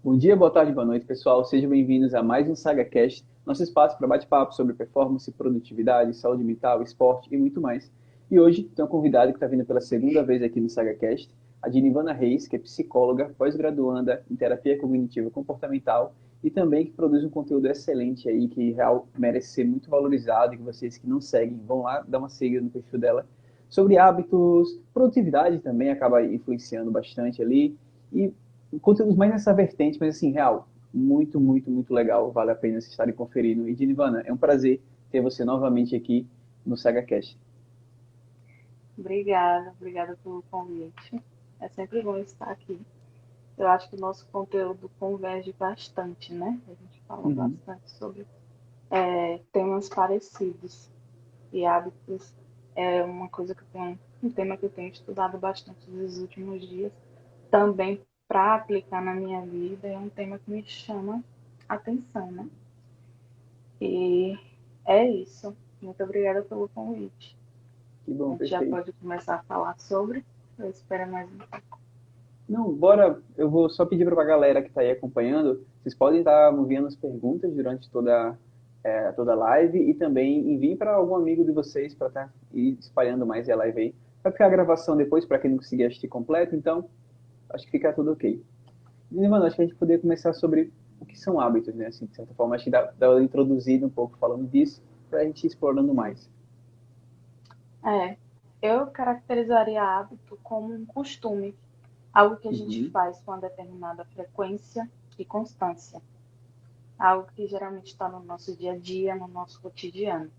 Bom dia, boa tarde, boa noite, pessoal. Sejam bem-vindos a mais um SagaCast, nosso espaço para bate-papo sobre performance, produtividade, saúde mental, esporte e muito mais. E hoje tem um convidado que está vindo pela segunda vez aqui no SagaCast, a Dinivana Reis, que é psicóloga, pós-graduanda em terapia cognitiva comportamental e também que produz um conteúdo excelente aí, que real merece ser muito valorizado e que vocês que não seguem vão lá dar uma seguida no perfil dela. Sobre hábitos, produtividade também acaba influenciando bastante ali. E conteúdos mais nessa vertente, mas assim, real, muito, muito, muito legal. Vale a pena vocês estarem conferindo. E, Dinivana, é um prazer ter você novamente aqui no SagaCast. Obrigada pelo convite. É sempre bom estar aqui. Eu acho que o nosso conteúdo converge bastante, né? A gente fala Uhum. bastante sobre temas parecidos e hábitos. É uma coisa que eu tenho, um tema que eu tenho estudado bastante nos últimos dias, também para aplicar na minha vida, é um tema que me chama a atenção, né? E é isso. Muito obrigada pelo convite. Que A bom, gente já perfeito. pode começar a falar sobre. Eu espero mais um. Não, bora. Eu vou só pedir para a galera que está aí acompanhando, vocês podem estar enviando as perguntas durante toda a live e também enviem para algum amigo de vocês para estar espalhando mais a live aí. Vai ficar a gravação depois para quem não conseguir assistir completo, então acho que fica tudo ok. E, mano, acho que a gente poderia começar sobre o que são hábitos, né? Assim, de certa forma, acho que dá uma introduzida um pouco falando disso, para a gente ir explorando mais. É, eu caracterizaria hábito como um costume, algo que a gente Uhum, faz com uma determinada frequência e constância, algo que geralmente está no nosso dia a dia, no nosso cotidiano.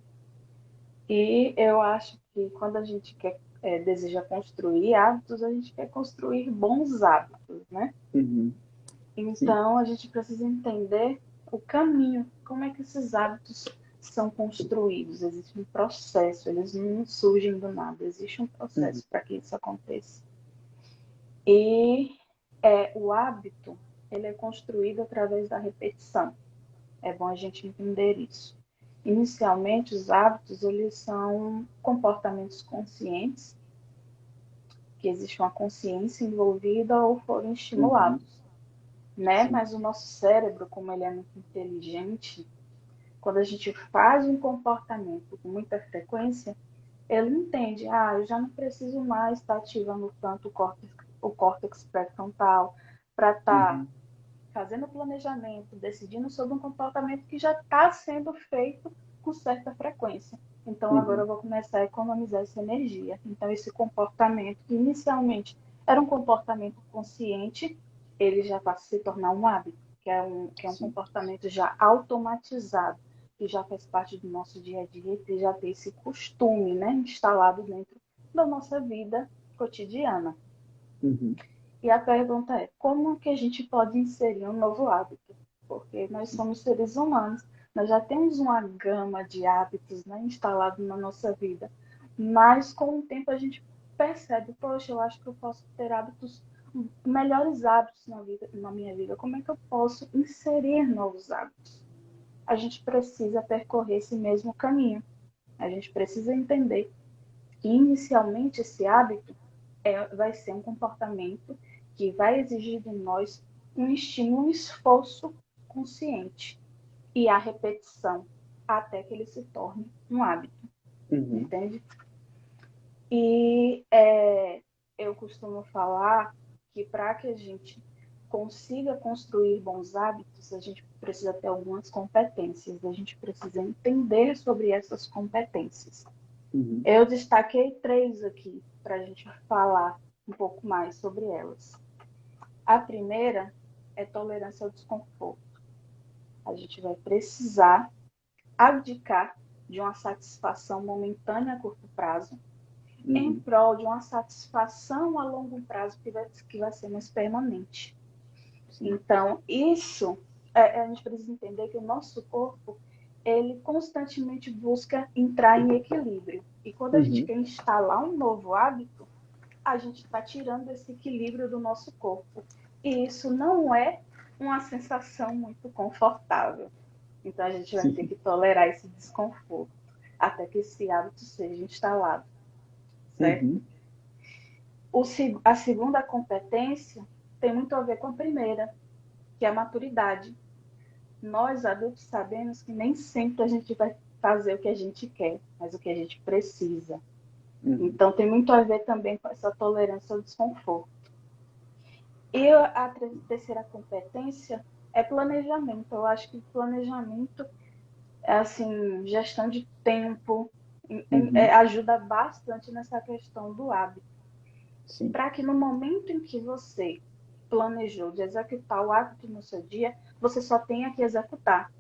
E eu acho que quando a gente deseja construir hábitos, a gente quer construir bons hábitos, né? uhum, sim. Então a gente precisa entender o caminho, como é que esses hábitos são construídos. Existe um processo, eles não surgem do nada, existe um Uhum, processo para que isso aconteça. E o hábito, ele é construído através da repetição. É bom a gente entender isso. Inicialmente, os hábitos, eles são comportamentos conscientes, que existe uma consciência envolvida ou foram uhum, estimulados, né? sim. Mas o nosso cérebro, como ele é muito inteligente, quando a gente faz um comportamento com muita frequência, ele entende, eu já não preciso mais estar ativando tanto o córtex pré-frontal para estar Uhum, fazendo planejamento, decidindo sobre um comportamento que já está sendo feito com certa frequência. Então agora uhum, eu vou começar a economizar essa energia. Então esse comportamento, que inicialmente era um comportamento consciente, ele já passa a se tornar um hábito, que é um sim. comportamento já automatizado, que já faz parte do nosso dia a dia, que já tem esse costume, né, instalado dentro da nossa vida cotidiana. Uhum, E a pergunta é, como que a gente pode inserir um novo hábito? Porque nós sim. somos seres humanos, nós já temos uma gama de hábitos, né, instalado na nossa vida, mas com o tempo a gente percebe, poxa, eu acho que eu posso ter melhores hábitos na minha vida. Como é que eu posso inserir novos hábitos? A gente precisa percorrer esse mesmo caminho. A gente precisa entender que inicialmente esse hábito vai ser um comportamento que vai exigir de nós um estímulo, um esforço consciente e a repetição até que ele se torne um hábito, Uhum, entende? E eu costumo falar que para que a gente consiga construir bons hábitos, a gente precisa ter algumas competências, a gente precisa entender sobre essas competências. uhum, Eu destaquei 3 aqui para a gente falar um pouco mais sobre elas. A primeira é tolerância ao desconforto. A gente vai precisar abdicar de uma satisfação momentânea a curto prazo em uhum, prol de uma satisfação a longo prazo que vai ser mais permanente. sim. Então, isso, a gente precisa entender que o nosso corpo, ele constantemente busca entrar em equilíbrio. E quando a gente Uhum, quer instalar um novo hábito, a gente está tirando esse equilíbrio do nosso corpo. E isso não é uma sensação muito confortável. Então a gente vai ter sim. que tolerar esse desconforto até que esse hábito seja instalado, certo? Uhum, A segunda competência tem muito a ver com a primeira, que é a maturidade. Nós, adultos, sabemos que nem sempre a gente vai fazer o que a gente quer, mas o que a gente precisa. Uhum. Então, tem muito a ver também com essa tolerância ao desconforto. E a terceira competência é planejamento. Eu acho que planejamento é assim, gestão de tempo, Uhum. ajuda bastante nessa questão do hábito. Sim. Para que no momento em que você planejou de executar o hábito no seu dia, você só tenha que executar.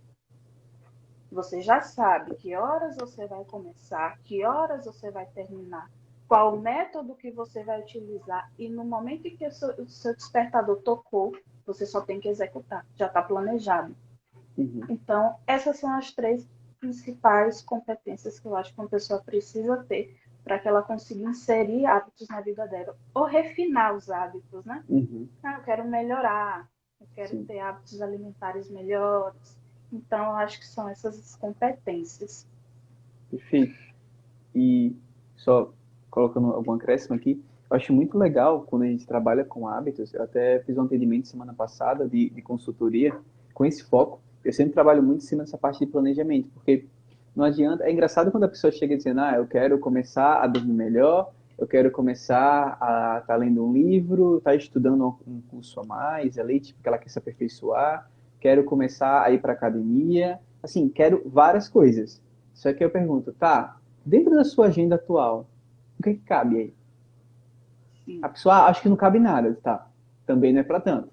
Você já sabe que horas você vai começar, que horas você vai terminar, qual o método que você vai utilizar, e no momento em que o seu despertador tocou, você só tem que executar, já está planejado. Uhum. Então, essas são as três principais competências que eu acho que uma pessoa precisa ter para que ela consiga inserir hábitos na vida dela, ou refinar os hábitos, né? Uhum. Ah, eu quero melhorar, eu quero Sim. ter hábitos alimentares melhores. Então, eu acho que são essas as competências. Perfeito. E só colocando algum acréscimo aqui, eu acho muito legal quando a gente trabalha com hábitos. Eu até fiz um atendimento semana passada de consultoria com esse foco. Eu sempre trabalho muito em cima dessa parte de planejamento, porque não adianta. É engraçado quando a pessoa chega dizendo, eu quero começar a dormir melhor, eu quero começar a estar lendo um livro, estar estudando um curso a mais, ali, tipo, que ela quer se aperfeiçoar, quero começar a ir para academia, assim, quero várias coisas. Só que eu pergunto, tá, dentro da sua agenda atual, o que cabe aí? A Sim. pessoa acha que não cabe nada, tá? Também não é para tanto.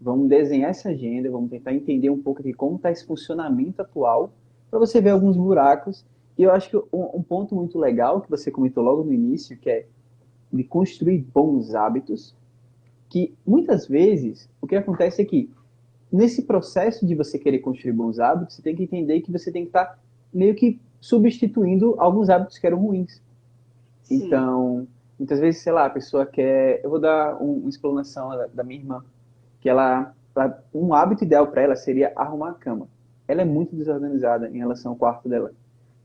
Vamos desenhar essa agenda, vamos tentar entender um pouco aqui como está esse funcionamento atual, para você ver alguns buracos. E eu acho que um ponto muito legal que você comentou logo no início, que é de construir bons hábitos, que muitas vezes o que acontece é que nesse processo de você querer construir bons hábitos, você tem que entender que você tem que estar meio que substituindo alguns hábitos que eram ruins. Sim. Então, muitas vezes, sei lá, a pessoa quer. Eu vou dar uma explanação da minha irmã, que um hábito ideal para ela seria arrumar a cama. Ela é muito desorganizada em relação ao quarto dela.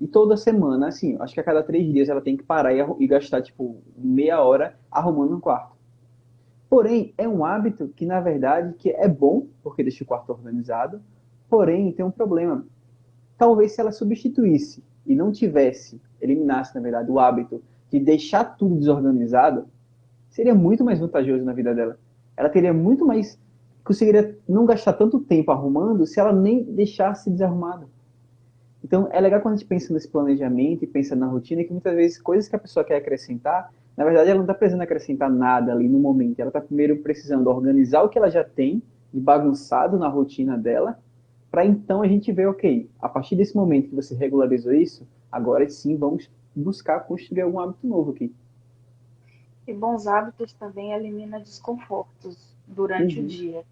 E toda semana, assim, acho que a cada 3 dias ela tem que parar e gastar, tipo, meia hora arrumando um quarto. Porém, é um hábito que, na verdade, que é bom, porque deixa o quarto organizado, porém, tem um problema. Talvez se ela substituísse e não tivesse, eliminasse, na verdade, o hábito de deixar tudo desorganizado, seria muito mais vantajoso na vida dela. Ela teria muito mais, conseguiria não gastar tanto tempo arrumando se ela nem deixasse desarrumado. Então, é legal quando a gente pensa nesse planejamento e pensa na rotina, que muitas vezes coisas que a pessoa quer acrescentar, na verdade, ela não está precisando acrescentar nada ali no momento. Ela está primeiro precisando organizar o que ela já tem de bagunçado na rotina dela, para então a gente ver, ok, a partir desse momento que você regularizou isso, agora sim vamos buscar construir algum hábito novo aqui. E bons hábitos também eliminam desconfortos durante o Uhum. dia.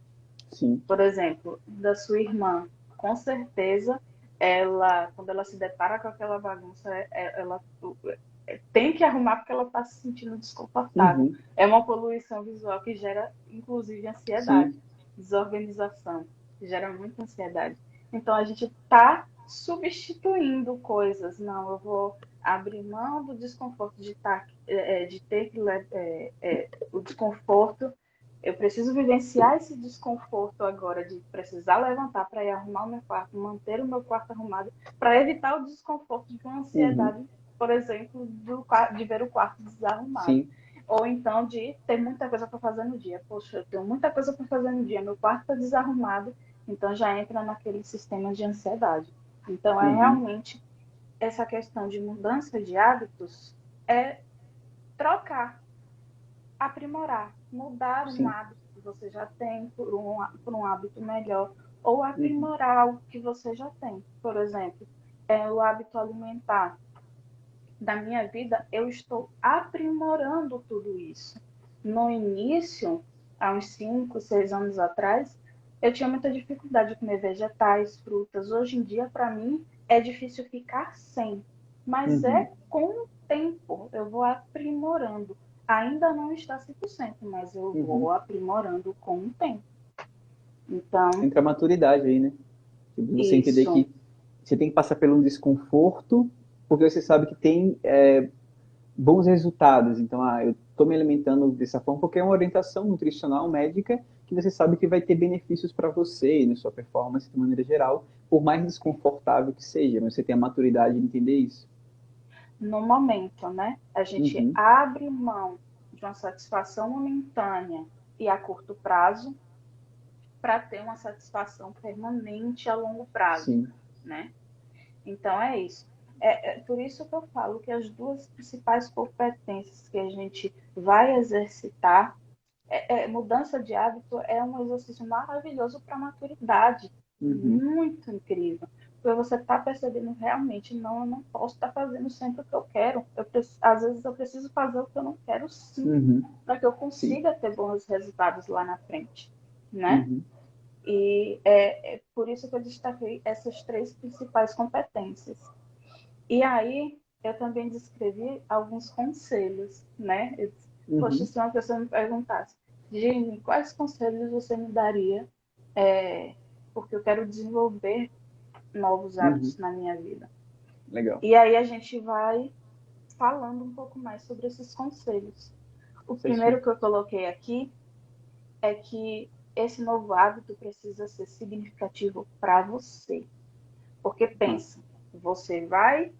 Sim. Por exemplo, da sua irmã, com certeza, ela, quando ela se depara com aquela bagunça, ela tem que arrumar porque ela está se sentindo desconfortável. Uhum. É uma poluição visual que gera, inclusive, ansiedade, Sim. desorganização, que gera muita ansiedade. Então, a gente está substituindo coisas. Não, eu vou abrir mão do desconforto de ter que o desconforto. Eu preciso vivenciar esse desconforto agora de precisar levantar para ir arrumar o meu quarto, manter o meu quarto arrumado, para evitar o desconforto de uma Uhum. ansiedade, por exemplo, de ver o quarto desarrumado. Sim. Ou então de ter muita coisa para fazer no dia. Poxa, eu tenho muita coisa para fazer no dia, meu quarto está desarrumado, então já entra naquele sistema de ansiedade. Então é Uhum. realmente essa questão de mudança de hábitos é trocar, aprimorar, mudar um Sim. hábito que você já tem por um hábito melhor, ou Uhum. aprimorar algo que você já tem. Por exemplo, o hábito alimentar da minha vida, eu estou aprimorando tudo isso. No início, há uns 5, 6 anos atrás, eu tinha muita dificuldade de comer vegetais, frutas. Hoje em dia, para mim, é difícil ficar sem. Mas Uhum. é com o tempo, eu vou aprimorando. Ainda não está 100%, mas eu Uhum. vou aprimorando com o tempo. Então, Entra a maturidade aí, né? Tipo, você entender isso, que você tem que passar por um desconforto, porque você sabe que tem bons resultados. Então, eu estou me alimentando dessa forma porque é uma orientação nutricional médica que que você sabe que vai ter benefícios para você e na sua performance de maneira geral, por mais desconfortável que seja, mas você tem a maturidade de entender isso. No momento, né? A gente Uhum. abre mão de uma satisfação momentânea e a curto prazo para ter uma satisfação permanente a longo prazo, Sim, né? Então é isso. É por isso que eu falo que as duas principais competências que a gente vai exercitar, mudança de hábito é um exercício maravilhoso para a maturidade, uhum. muito incrível. Porque você está percebendo realmente, não, eu não posso estar fazendo sempre o que eu quero. Às vezes eu preciso fazer o que eu não quero sim, Uhum. para que eu Sim. consiga ter bons resultados lá na frente, né? Uhum. E é por isso que eu destaquei essas três principais competências. E aí, eu também descrevi alguns conselhos, né? Poxa, Uhum. se uma pessoa me perguntasse, Jimmy, quais conselhos você me daria? Porque eu quero desenvolver novos Uhum. hábitos na minha vida. Legal. E aí a gente vai falando um pouco mais sobre esses conselhos. O Certinho. primeiro que eu coloquei aqui é que esse novo hábito precisa ser significativo para você. Porque Ah. pensa, você vai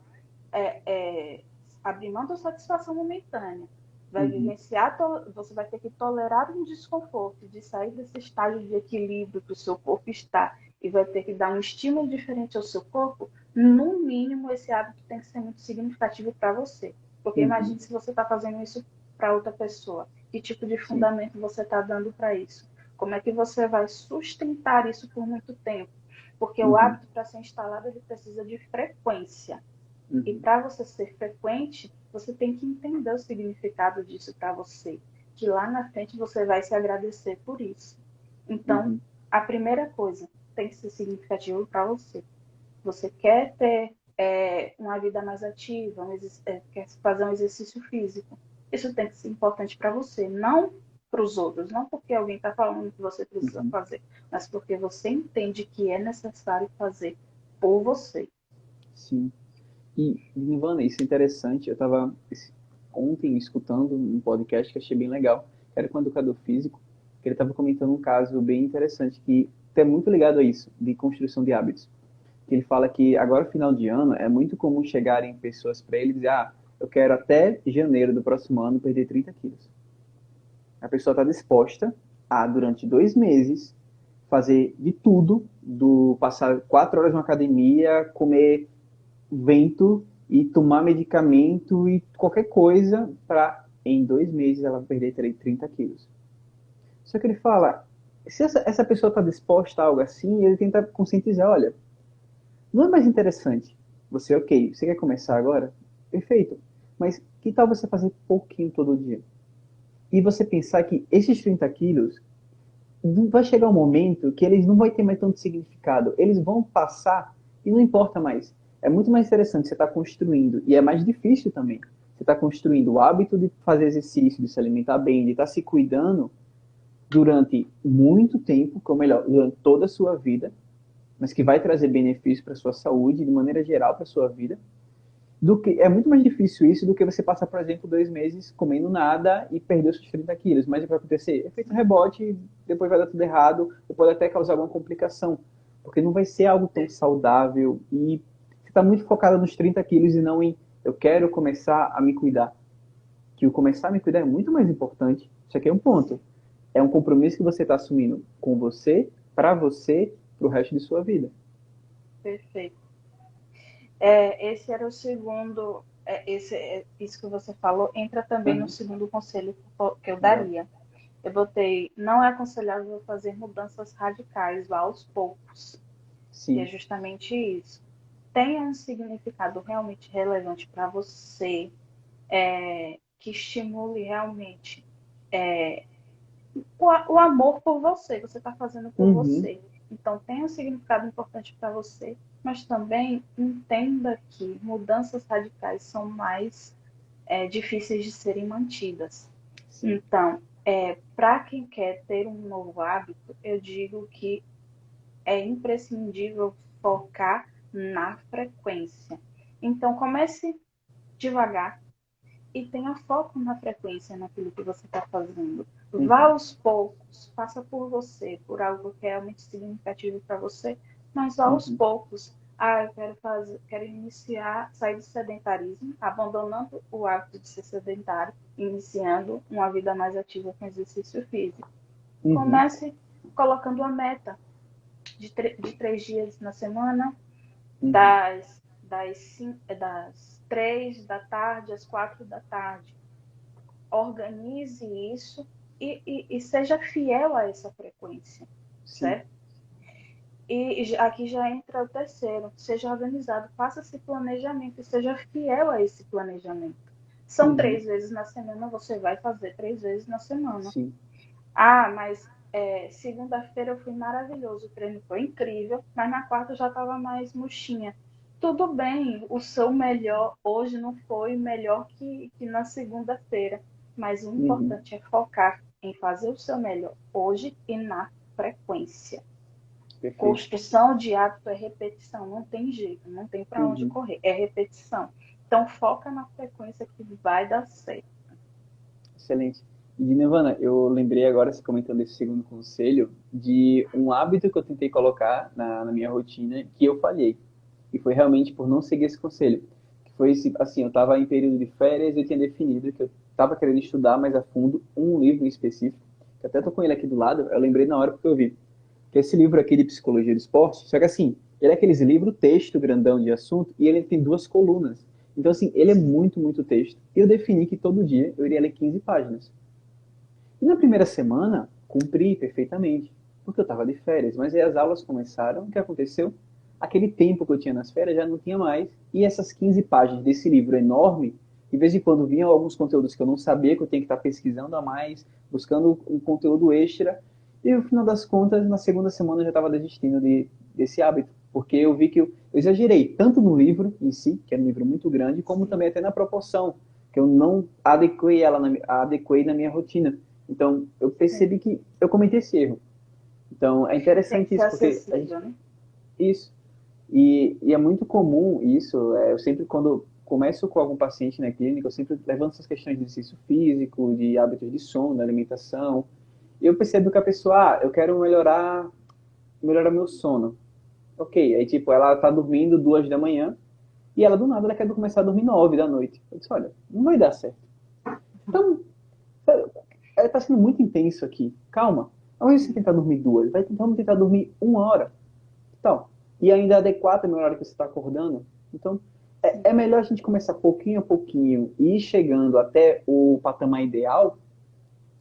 é, é, abrir mão da satisfação momentânea, vai Uhum. vivenciar, você vai ter que tolerar um desconforto de sair desse estágio de equilíbrio que o seu corpo está e vai ter que dar um estímulo diferente ao seu corpo. No mínimo, esse hábito tem que ser muito significativo para você. Porque Uhum. imagine se você está fazendo isso para outra pessoa. Que tipo de Sim. fundamento você está dando para isso? Como é que você vai sustentar isso por muito tempo? Porque o Uhum. hábito, para ser instalado, ele precisa de frequência. E Uhum. para você ser frequente, você tem que entender o significado disso para você, que lá na frente você vai se agradecer por isso. Então, Uhum. a primeira coisa tem que ser significativo para você. Você quer ter uma vida mais ativa, quer fazer um exercício físico. Isso tem que ser importante para você, não para os outros, não porque alguém está falando que você precisa Uhum. fazer, mas porque você entende que é necessário fazer por você. Sim. E, Nirvana, isso é interessante. Eu estava ontem escutando um podcast que achei bem legal. Era com um educador físico, que ele estava comentando um caso bem interessante, que é muito ligado a isso, de construção de hábitos. Que ele fala que agora, final de ano, é muito comum chegarem pessoas para ele e dizer: Ah, eu quero até janeiro do próximo ano perder 30 quilos. A pessoa está disposta a, durante 2 meses, fazer de tudo, do passar 4 horas na academia, comer vento e tomar medicamento e qualquer coisa para, em 2 meses, ela perder 30 quilos. Só que ele fala, se essa pessoa está disposta a algo assim, ele tenta conscientizar, olha, não é mais interessante você, ok, você quer começar agora? Perfeito. Mas que tal você fazer pouquinho todo dia? E você pensar que esses 30 quilos vai chegar um momento que eles não vão ter mais tanto significado. Eles vão passar e não importa mais. É muito mais interessante você estar construindo, e é mais difícil também. Você está construindo o hábito de fazer exercício, de se alimentar bem, de estar se cuidando durante muito tempo, ou melhor, durante toda a sua vida, mas que vai trazer benefícios para a sua saúde, de maneira geral para a sua vida, do que é muito mais difícil isso do que você passar, por exemplo, 2 meses comendo nada e perder os seus 30 quilos. Mas o que vai acontecer? Efeito rebote, depois vai dar tudo errado, ou pode até causar alguma complicação, porque não vai ser algo tão saudável e você está muito focado nos 30 quilos e não em eu quero começar a me cuidar. Que o começar a me cuidar é muito mais importante. Isso aqui é um ponto. É um compromisso que você está assumindo com você, para o resto de sua vida. Perfeito. Esse era o segundo, isso que você falou, entra também no Uhum. segundo conselho que eu Legal. daria. Eu botei, não é aconselhável fazer mudanças radicais aos poucos, que é Sim. justamente isso. Tenha um significado realmente relevante para você, que estimule realmente o amor por você, você está fazendo por Uhum. você. Então, tenha um significado importante para você, mas também entenda que mudanças radicais são mais difíceis de serem mantidas. Sim. Então, para quem quer ter um novo hábito, eu digo que é imprescindível focar na frequência. Então, comece devagar e tenha foco na frequência, naquilo que você está fazendo. Vá aos poucos, faça por você, por algo que é realmente significativo para você, mas vá aos Uhum. poucos. Ah, eu quero iniciar, sair do sedentarismo, abandonando o hábito de ser sedentário, iniciando uma vida mais ativa com exercício físico. Uhum. Comece colocando uma meta de 3 dias na semana, Uhum. das 3 da tarde às 4 da tarde. Organize isso e seja fiel a essa frequência, Sim. certo? E aqui já entra o terceiro, seja organizado, faça esse planejamento e seja fiel a esse planejamento. São Uhum. 3 vezes na semana, você vai fazer 3 vezes na semana. Sim. Ah, mas segunda-feira eu fui maravilhoso, o treino foi incrível, mas na quarta eu já estava mais murchinha. Tudo bem, o seu melhor hoje não foi melhor que na segunda-feira, mas o Uhum. importante é focar em fazer o seu melhor hoje e na frequência. Perfeito. Construção de hábito é repetição, não tem jeito, não tem para onde Uhum. correr, é repetição. Então foca na frequência que vai dar certo. Excelente. E, Nirvana, eu lembrei agora, você comentando esse segundo conselho, de um hábito que eu tentei colocar na minha rotina que eu falhei. E foi realmente por não seguir esse conselho. Que foi assim, eu estava em período de férias e eu tinha definido que eu estava querendo estudar mais a fundo um livro em específico, que até tô com ele aqui do lado, eu lembrei na hora porque eu vi. Que é esse livro aqui de Psicologia do Esporte, só que assim, ele é aqueles livros texto grandão de assunto e ele tem 2 colunas. Então assim, ele é muito, muito texto. E eu defini que todo dia eu iria ler 15 páginas. E na primeira semana, cumpri perfeitamente, porque eu estava de férias. Mas aí as aulas começaram, o que aconteceu? Aquele tempo que eu tinha nas férias já não tinha mais. E essas 15 páginas desse livro enorme, de vez em quando vinham alguns conteúdos que eu não sabia, que eu tinha que estar pesquisando a mais, buscando um conteúdo extra. E no final das contas, na segunda semana eu já estava desistindo desse hábito, porque eu vi que eu exagerei tanto no livro em si, que é um livro muito grande, como Sim, também até na proporção, que eu não adequei na minha rotina. Então, eu sim. percebi que eu cometi esse erro. Então, é Tem que interessante ser isso, porque a gente. acessível, né? Isso. E é muito comum isso. Eu sempre, quando começo com algum paciente na clínica, eu sempre levanto essas questões de exercício físico, de hábitos de sono, da alimentação. E eu percebo que a pessoa, eu quero melhorar meu sono. Ok, aí tipo, ela tá dormindo 2 da manhã e ela do nada ela quer começar a dormir 9 da noite. Eu disse, olha, não vai dar certo. Então, tá sendo muito intenso aqui. Calma. Ao invés de você tentar dormir 2, vamos tentar dormir 1 hora. Então, e ainda adequar também a hora que você está acordando. Então, é melhor a gente começar pouquinho a pouquinho e ir chegando até o patamar ideal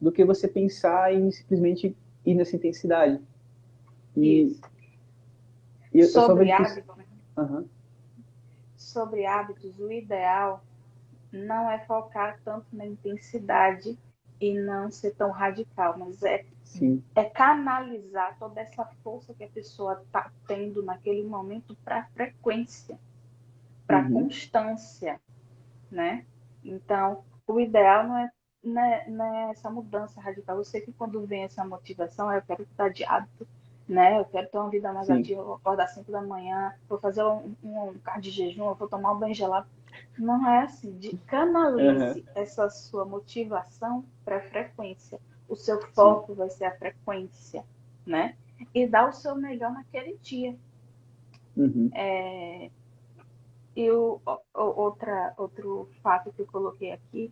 do que você pensar em simplesmente ir nessa intensidade. E, Isso. e eu só Sobre vejo que isso. hábitos, Uhum, sobre hábitos, o ideal não é focar tanto na intensidade e não ser tão radical, mas sim. é canalizar toda essa força que a pessoa está tendo naquele momento para a frequência, para a Uhum, constância, né? Então, o ideal não é essa mudança radical. Eu sei que quando vem essa motivação, eu quero estar de hábito, né? Eu quero ter uma vida mais sim. ativa, eu vou acordar às 5 da manhã, vou fazer um cardio de jejum, eu vou tomar um banho gelado. Não é assim. Uhum, Canalize essa sua motivação para a frequência. O seu sim. foco vai ser a frequência, né? E dá o seu melhor naquele dia. Uhum, E outro fato que eu coloquei aqui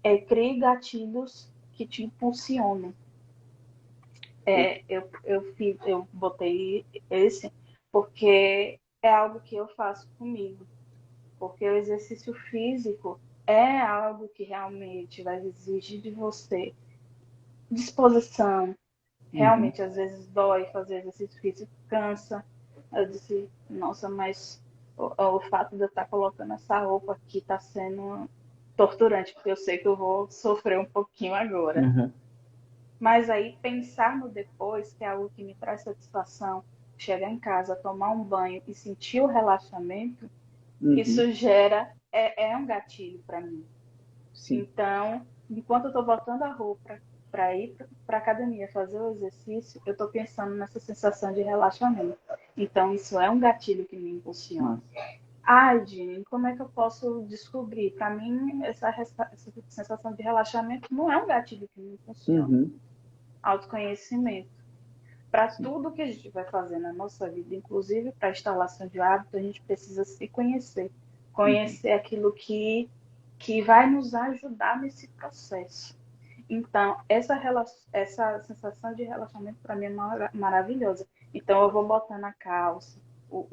é crie gatilhos que te impulsionem. Eu botei esse porque é algo que eu faço comigo. Porque o exercício físico é algo que realmente vai exigir de você disposição. uhum, Realmente, às vezes dói fazer exercício físico, cansa. Eu disse, nossa, mas o fato de eu estar colocando essa roupa aqui está sendo torturante, porque eu sei que eu vou sofrer um pouquinho agora. uhum, Mas aí pensar no depois, que é algo que me traz satisfação, chegar em casa, tomar um banho e sentir o relaxamento, uhum, isso é um gatilho para mim. sim. Então, enquanto eu estou botando a roupa para ir para a academia fazer o exercício, eu estou pensando nessa sensação de relaxamento. Então, isso é um gatilho que me impulsiona. Massa. Ai, Jean, como é que eu posso descobrir? Para mim, essa sensação de relaxamento não é um gatilho que me funciona. Uhum. Autoconhecimento. Para Sim. tudo que a gente vai fazer na nossa vida, inclusive para a instalação de hábito, a gente precisa se conhecer. Uhum. Conhecer aquilo que vai nos ajudar nesse processo. Então, essa sensação de relaxamento para mim é maravilhosa. Então, eu vou botar na calça,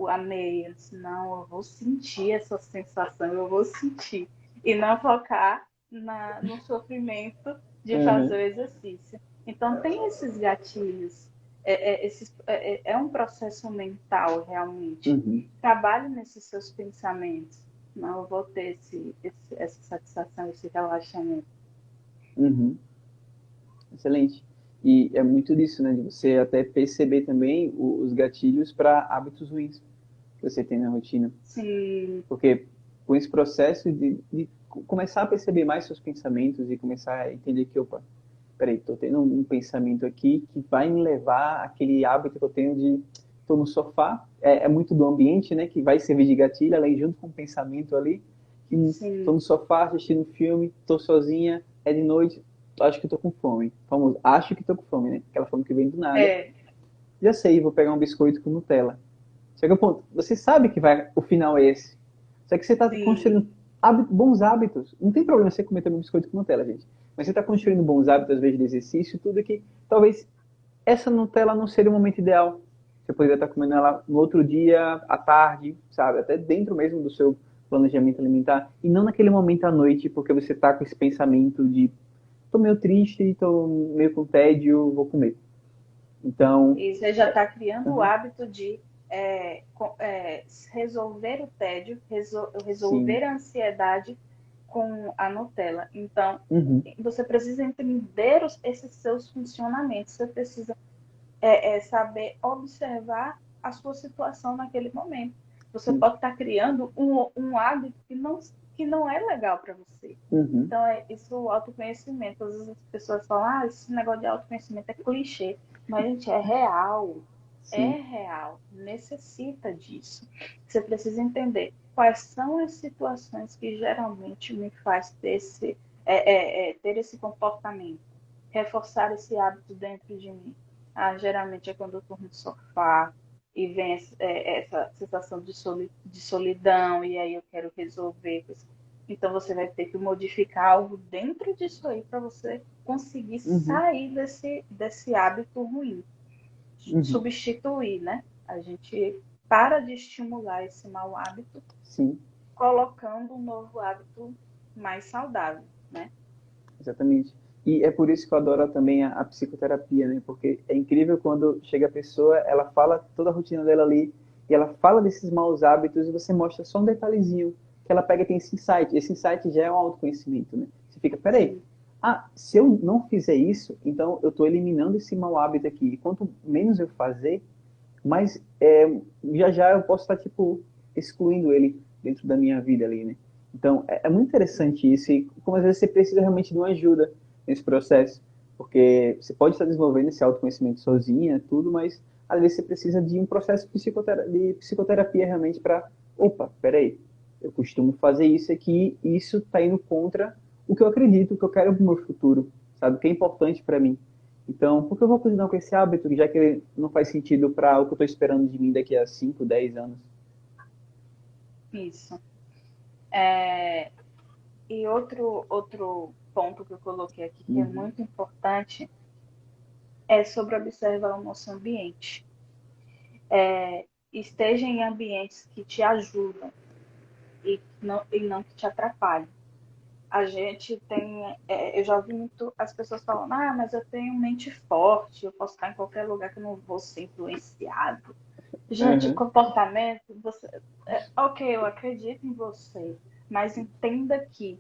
a meia, senão eu vou sentir essa sensação, eu vou sentir. E não focar no sofrimento de fazer o Uhum. exercício. Então, tem esses gatilhos. É um processo mental, realmente. Uhum. Trabalhe nesses seus pensamentos. Não, eu vou ter essa satisfação, esse relaxamento. Uhum. Excelente. E é muito disso, né? De você até perceber também os gatilhos para hábitos ruins que você tem na rotina. Sim, Porque com esse processo de começar a perceber mais seus pensamentos e começar a entender que, opa, peraí, tô tendo um pensamento aqui que vai me levar àquele hábito que eu tenho de tô no sofá, é muito do ambiente, né, que vai servir de gatilho, além junto com o pensamento ali, que tô sim. no sofá assistindo filme, tô sozinha, é de noite, acho que tô com fome. Famoso, acho que tô com fome, né? Aquela fome que vem do nada. É, Já sei, vou pegar um biscoito com Nutella. Chega ao ponto, você sabe que o final é esse. Só que você está construindo sim. bons hábitos. Não tem problema você comer também biscoito com Nutella, gente. Mas você está construindo bons hábitos, às vezes, de exercício, tudo que talvez essa Nutella não seria o momento ideal. Você poderia estar comendo ela no outro dia, à tarde, sabe? Até dentro mesmo do seu planejamento alimentar. E não naquele momento à noite, porque você está com esse pensamento de tô meio triste, tô meio com tédio, vou comer. Então, E você já está criando o uhum, hábito de resolver o tédio, sim, resolver a ansiedade com a Nutella. Então, uhum, você precisa entender esses seus funcionamentos. Você precisa saber observar a sua situação naquele momento. Você sim, pode estar criando um hábito que não é legal para você. uhum, Então, é isso, o autoconhecimento. Às vezes as pessoas falam, esse negócio de autoconhecimento é clichê. Mas, gente, é real. É sim, real. Necessita disso. Você precisa entender quais são as situações que geralmente me faz ter esse comportamento, reforçar esse hábito dentro de mim. Geralmente é quando eu estou no sofá e vem essa sensação de solidão e aí eu quero resolver. Então você vai ter que modificar algo dentro disso aí para você conseguir uhum, sair desse hábito ruim, uhum, substituir, né? A gente para de estimular esse mau hábito, sim. colocando um novo hábito mais saudável, né? Exatamente. E é por isso que eu adoro também a psicoterapia, né? Porque é incrível quando chega a pessoa, ela fala toda a rotina dela ali, e ela fala desses maus hábitos, e você mostra só um detalhezinho, que ela pega e tem esse insight. Esse insight já é um autoconhecimento, né? Você fica, peraí, Sim, se eu não fizer isso, então eu estou eliminando esse mau hábito aqui. E quanto menos eu fazer, mais já já eu posso estar, tipo, excluindo ele dentro da minha vida ali, né? Então, é muito interessante isso e como às vezes você precisa realmente de uma ajuda nesse processo, porque você pode estar desenvolvendo esse autoconhecimento sozinha, tudo, mas às vezes você precisa de um processo de psicoterapia realmente para, opa, peraí, eu costumo fazer isso aqui e isso está indo contra o que eu acredito, o que eu quero para o meu futuro, sabe? O que é importante para mim. Então, por que eu vou continuar com esse hábito, já que ele não faz sentido para o que eu estou esperando de mim daqui a 5, 10 anos? isso. E outro ponto que eu coloquei aqui que é Uhum, muito importante é sobre observar o nosso ambiente. Esteja em ambientes que te ajudam e não que te atrapalhem. A gente tem, eu já ouvi muito as pessoas falando, mas eu tenho mente forte, eu posso estar em qualquer lugar que eu não vou ser influenciado. Gente, uhum, comportamento, ok, eu acredito em você, mas entenda que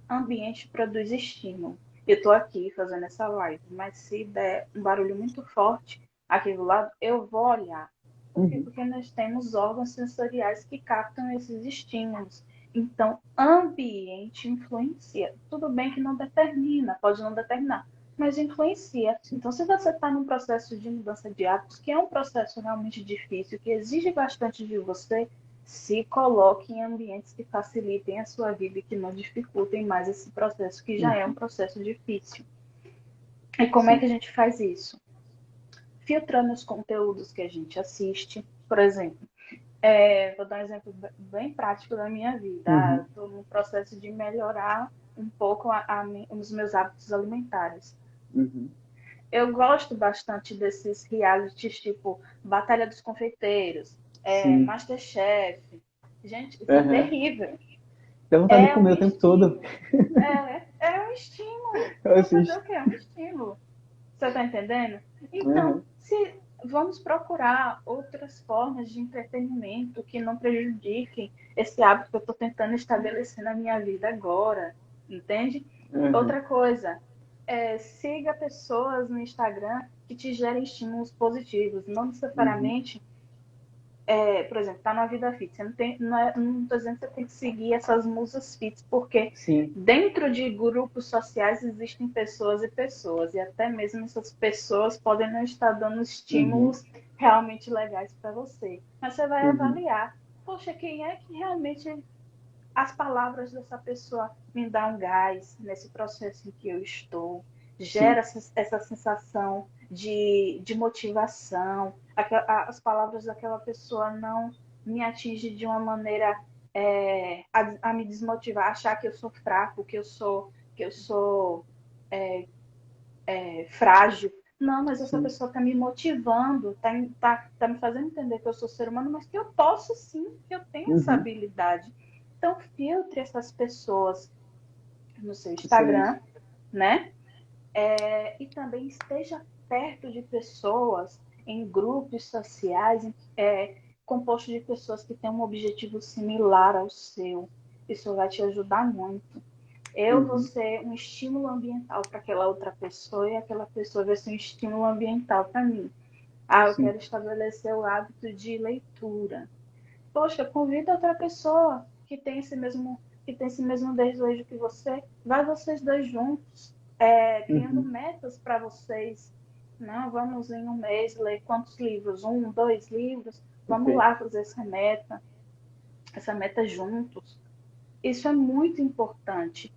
ambiente produz estímulo. Eu estou aqui fazendo essa live, mas se der um barulho muito forte aqui do lado, eu vou olhar. Por quê? uhum, Porque nós temos órgãos sensoriais que captam esses estímulos. Então, ambiente influencia. Tudo bem que não determina, pode não determinar, mas influencia. sim, Então, se você está num processo de mudança de hábitos, que é um processo realmente difícil, que exige bastante de você, se coloque em ambientes que facilitem a sua vida e que não dificultem mais esse processo, que já é um processo difícil. E como é que Sim. a gente faz isso? Filtrando os conteúdos que a gente assiste. Por exemplo, vou dar um exemplo bem prático da minha vida. Uhum. Estou no processo de melhorar um pouco os meus hábitos alimentares. Uhum. Eu gosto bastante desses realities tipo Batalha dos Confeiteiros, Sim. Masterchef. Gente, isso é Aham. terrível. Dá vontade de É comer um o tempo todo. estímulo. É um estímulo. Eu Para fazer assisto. o quê? É um estímulo. Você está entendendo? Então, Aham. se vamos procurar outras formas de entretenimento que não prejudiquem esse hábito que eu estou tentando estabelecer na minha vida agora, entende? Aham. Outra coisa, siga pessoas no Instagram que te gerem estímulos positivos, não Uhum. necessariamente por exemplo, tá na vida fit. Você não tô dizendo que você tem que seguir essas musas fits, porque Sim. dentro de grupos sociais existem pessoas e pessoas, e até mesmo essas pessoas podem não estar dando Uhum. estímulos realmente legais para você. Mas você vai Uhum. avaliar, poxa, quem é que realmente as palavras dessa pessoa me dão um gás nesse processo em que eu estou, gera Sim. essa sensação de motivação, as palavras daquela pessoa não me atingem de uma maneira a me desmotivar, achar que eu sou fraco, que eu sou frágil. Não, mas essa Sim. pessoa está me motivando, tá me fazendo entender que eu sou ser humano, mas que eu posso sim, que eu tenho essa Uhum. habilidade. Então, filtre essas pessoas no seu Excelente. Instagram, né? E também esteja perto de pessoas em grupos sociais compostos de pessoas que têm um objetivo similar ao seu. Isso vai te ajudar muito. Eu vou Uhum. ser um estímulo ambiental para aquela outra pessoa e aquela pessoa vai ser um estímulo ambiental para mim. Eu Sim. quero estabelecer o hábito de leitura. Poxa, convida outra pessoa que tem esse mesmo desejo que você. Vai vocês dois juntos, criando Uhum. metas para vocês. Não, vamos em um mês ler quantos livros? 1, 2 livros. Vamos Perfeito. lá fazer essa meta juntos. Isso é muito importante.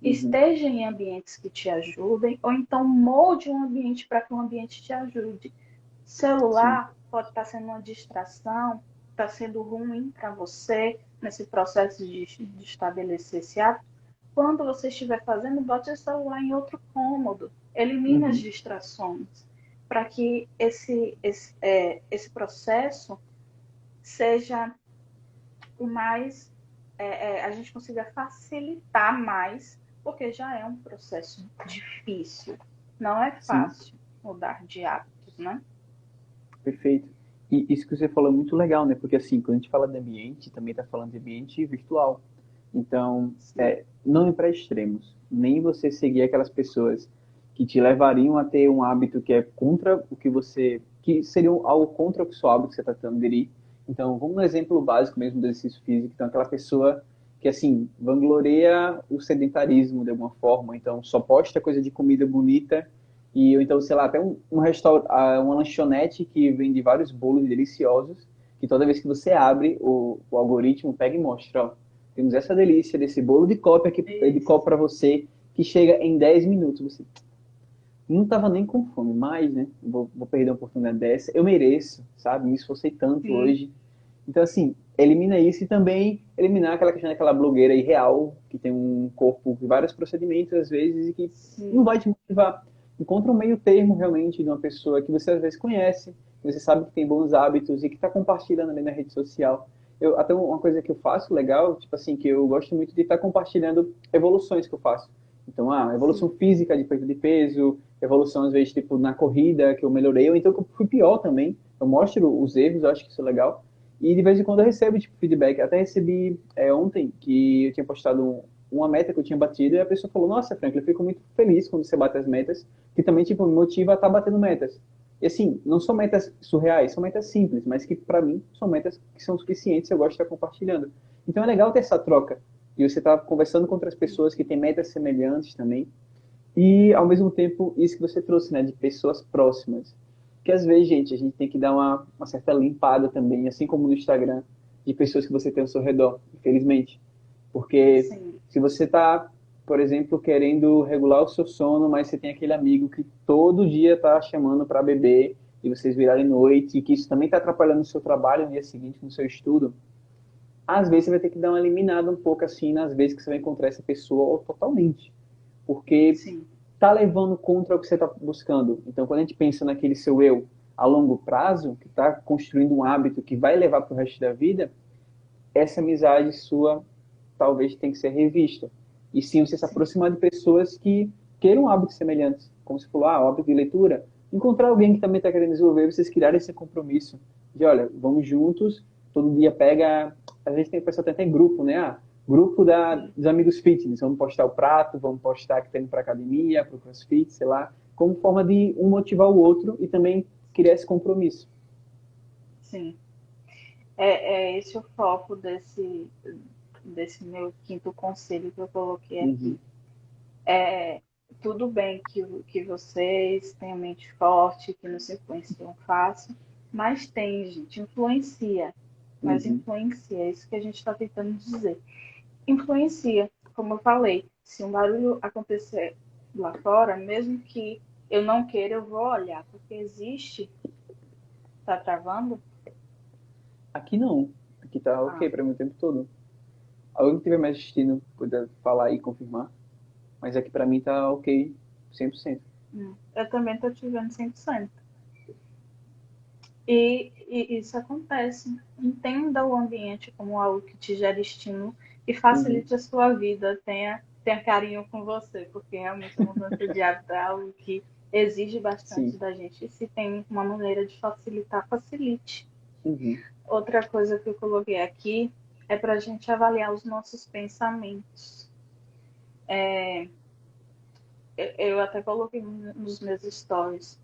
Uhum. Esteja em ambientes que te ajudem, ou então molde um ambiente para que o ambiente te ajude. Sim. Celular pode estar sendo uma distração, está sendo ruim para você nesse processo de estabelecer esse hábito. Quando você estiver fazendo, bote o celular em outro cômodo. Elimine as Uhum. distrações para que esse processo seja o mais a gente consiga facilitar mais, porque já é um processo difícil. Não é Sim. fácil mudar de hábitos, né? Perfeito. E isso que você falou é muito legal, né? Porque assim, quando a gente fala de ambiente, também está falando de ambiente virtual. Então, Sim, não ir para extremos. Nem você seguir aquelas pessoas que te levariam a ter um hábito que é contra o que você... que seria algo contra o seu hábito que você está tentando aderir. Então, vamos no exemplo básico mesmo do exercício físico. Então, aquela pessoa que, assim, vangloria o sedentarismo de alguma forma. Então, só posta coisa de comida bonita e, ou então, sei lá, até uma lanchonete que vende vários bolos deliciosos, que toda vez que você abre, o algoritmo pega e mostra, ó, temos essa delícia desse bolo de copo aqui, de isso. copo para você, que chega em 10 minutos. Você não estava nem com fome, mas, né, vou perder uma oportunidade dessa, eu mereço, sabe? Me esforcei tanto Sim, hoje. Então, assim, elimina isso e também eliminar aquela questão daquela blogueira irreal, que tem um corpo de vários procedimentos, às vezes, e que não sim, vai te motivar. Encontra um meio termo, realmente, de uma pessoa que você, às vezes, conhece, que você sabe que tem bons hábitos e que está compartilhando ali na rede social. Até uma coisa que eu faço legal, tipo assim, que eu gosto muito de estar compartilhando evoluções que eu faço. Então, evolução sim. física de perda de peso, evolução, às vezes, tipo, na corrida, que eu melhorei, ou então que eu fui pior também. Eu mostro os erros, eu acho que isso é legal. E de vez em quando eu recebo tipo, feedback. Até recebi ontem que eu tinha postado uma meta que eu tinha batido e a pessoa falou: Nossa, Franklin, eu fico muito feliz quando você bate as metas, que também tipo, me motiva a estar batendo metas. E assim, não são metas surreais, são metas simples, mas que para mim são metas que são suficientes e eu gosto de estar compartilhando. Então é legal ter essa troca. E você está conversando com outras pessoas que têm metas semelhantes também. E, ao mesmo tempo, isso que você trouxe, né, de pessoas próximas. Que às vezes, gente, a gente tem que dar uma certa limpada também, assim como no Instagram. de pessoas que você tem ao seu redor, infelizmente. Porque Sim, se você está, por exemplo, querendo regular o seu sono, mas você tem aquele amigo que todo dia está chamando para beber e vocês virarem noite, e que isso também está atrapalhando o seu trabalho no dia seguinte, no seu estudo, às vezes você vai ter que dar uma eliminada um pouco assim nas vezes que você vai encontrar essa pessoa totalmente. Porque sim, tá levando contra o que você está buscando. Então, quando a gente pensa naquele seu eu a longo prazo, que está construindo um hábito que vai levar para o resto da vida, essa amizade sua talvez tenha que ser revista. E sim, você se sim, aproximar de pessoas que queiram hábitos semelhantes. Como você falou, hábito de leitura. Encontrar alguém que também está querendo desenvolver, vocês criarem esse compromisso. De, olha, vamos juntos, todo dia pega... A gente tem, o pessoal tem até grupo, né? Grupo sim, dos amigos fitness. Vamos postar o prato, vamos postar que está indo para academia, para o crossfit, sei lá. Como forma de um motivar o outro e também criar esse compromisso. sim. É esse o foco desse meu quinto conselho que eu coloquei aqui. Uhum, É, tudo bem que vocês têm a mente forte, que não se influenciam fácil, mas tem, gente, influencia. Mas uhum, influencia, é isso que a gente está tentando dizer. Influencia, como eu falei, se um barulho acontecer lá fora, mesmo que eu não queira, eu vou olhar, porque existe, tá travando? aqui não. Aqui tá ok Ah, para mim o tempo todo. Alguém que estiver me assistindo puder falar e confirmar. Mas aqui para mim tá ok 100%. eu também estou te vendo 100%. E isso acontece. Entenda o ambiente como algo que te gera estímulo e Uhum, facilite a sua vida. Tenha carinho com você, porque realmente a mudança de hábito é algo que exige bastante sim. da gente. E se tem uma maneira de facilitar, facilite. Uhum, Outra coisa que eu coloquei aqui é para a gente avaliar os nossos pensamentos. Eu até coloquei nos meus stories.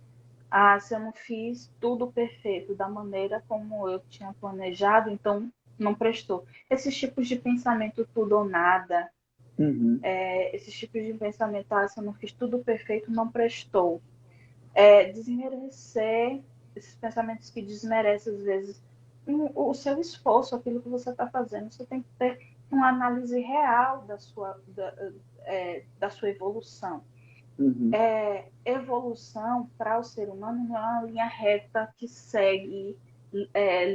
Ah, se eu não fiz tudo perfeito da maneira como eu tinha planejado, então não prestou. Esses tipos de pensamento tudo ou nada, uhum, esses tipos de pensamento, ah, se eu não fiz tudo perfeito, não prestou. Desmerecer esses pensamentos que desmerecem, às vezes, o seu esforço, aquilo que você está fazendo. Você tem que ter uma análise real da sua evolução. uhum, Evolução para o ser humano não é uma linha reta que segue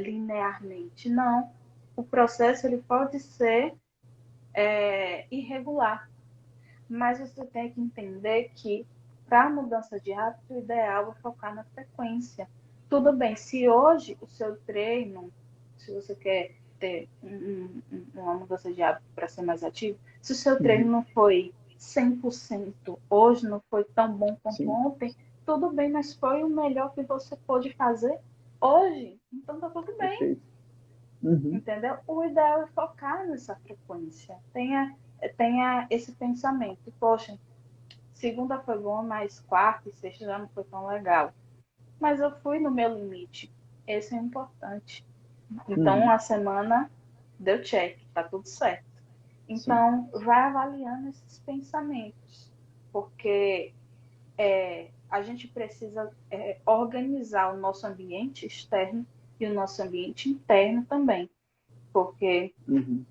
linearmente. Não. O processo ele pode ser irregular, mas você tem que entender que para a mudança de hábito, o ideal é focar na frequência. Tudo bem, se hoje o seu treino, se você quer ter uma mudança de hábito para ser mais ativo, se o seu treino uhum. não foi 100% hoje, não foi tão bom quanto Sim, ontem, tudo bem, mas foi o melhor que você pôde fazer hoje, então tá tudo bem, perfeito. Uhum, entendeu? O ideal é focar nessa frequência. Tenha esse pensamento. Poxa, segunda foi bom, mas quarta e sexta já não foi tão legal. Mas eu fui no meu limite. Esse é importante. Então, uhum, a semana deu check, tá tudo certo. sim. Então, vai avaliando esses pensamentos, porque a gente precisa organizar o nosso ambiente externo e o nosso ambiente interno também, porque Uhum,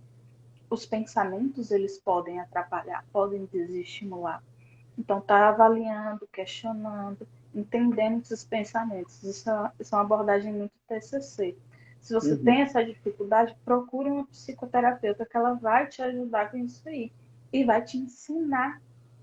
os pensamentos eles podem atrapalhar, podem desestimular. Então, tá avaliando, questionando, entendendo esses pensamentos. Isso é uma abordagem muito TCC. Se você uhum, tem essa dificuldade, procure uma psicoterapeuta que ela vai te ajudar com isso aí e vai te ensinar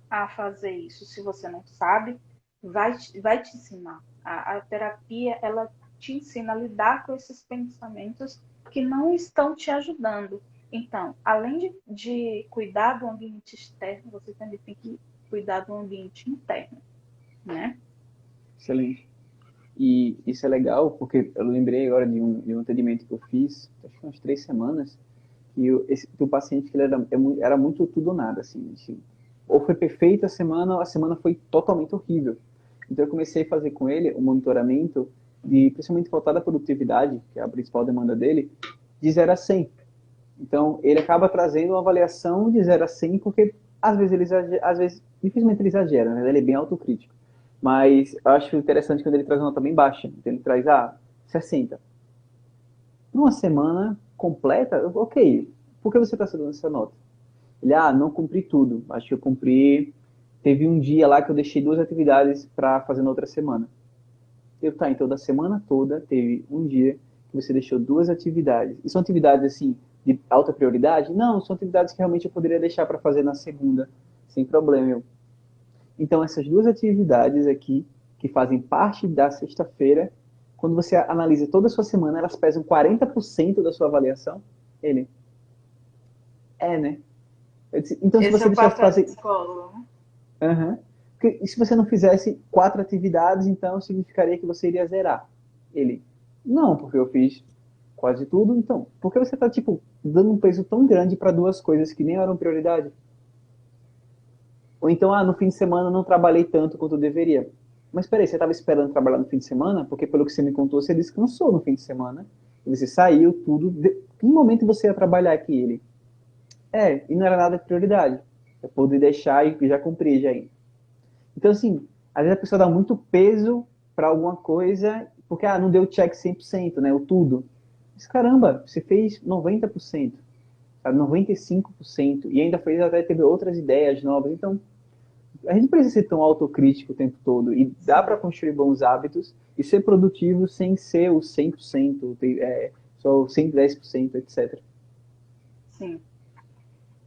a fazer isso. Se você não sabe, vai te ensinar. A terapia, ela te ensina a lidar com esses pensamentos que não estão te ajudando. Então, além de cuidar do ambiente externo, você também tem que cuidar do ambiente interno, né? excelente. E isso é legal porque eu lembrei agora de um atendimento que eu fiz, acho que umas 3 semanas, que o paciente que ele era muito tudo ou nada, assim. Ou foi perfeito a semana foi totalmente horrível. Então eu comecei a fazer com ele um monitoramento principalmente voltado à produtividade, que é a principal demanda dele, de 0 a 100. Então ele acaba trazendo uma avaliação de 0 a 100 porque às vezes às vezes, dificilmente ele exagera, né? Ele é bem autocrítico. Mas eu acho interessante quando ele traz uma nota bem baixa. Então ele traz, 60. Numa semana, completa, ok. Por que você está dando essa nota? Ele, não cumpri tudo. Acho que eu cumpri. Teve um dia lá que eu deixei 2 atividades para fazer na outra semana. Então da semana toda teve um dia que você deixou 2 atividades. E são atividades assim de alta prioridade? Não, são atividades que realmente eu poderia deixar para fazer na segunda, sem problema. Então essas 2 atividades aqui, que fazem parte da sexta-feira, quando você analisa toda a sua semana, elas pesam 40% da sua avaliação. Ele, né? Então se Esse é você o deixasse papel do fazer. psicólogo. Uhum. Porque, e se você não fizesse 4 atividades, então significaria que você iria zerar. Ele, não, porque eu fiz quase tudo. Então, por que você está, tipo, dando um peso tão grande para 2 coisas que nem eram prioridade? Ou então, no fim de semana eu não trabalhei tanto quanto eu deveria. Mas peraí, você estava esperando trabalhar no fim de semana? Porque pelo que você me contou, você descansou no fim de semana. E você saiu, tudo. Que momento você ia trabalhar aqui, ele? E não era nada de prioridade. Eu pude deixar e já cumpri, já. Então, assim, às vezes a pessoa dá muito peso para alguma coisa, porque, não deu check 100%, né? O tudo. Mas, caramba, você fez 90%, sabe? 95%, e ainda fez, até teve outras ideias novas. Então, a gente não precisa ser tão autocrítico o tempo todo, e dá para Sim, construir bons hábitos e ser produtivo sem ser o 100%, só o 110%, etc. sim.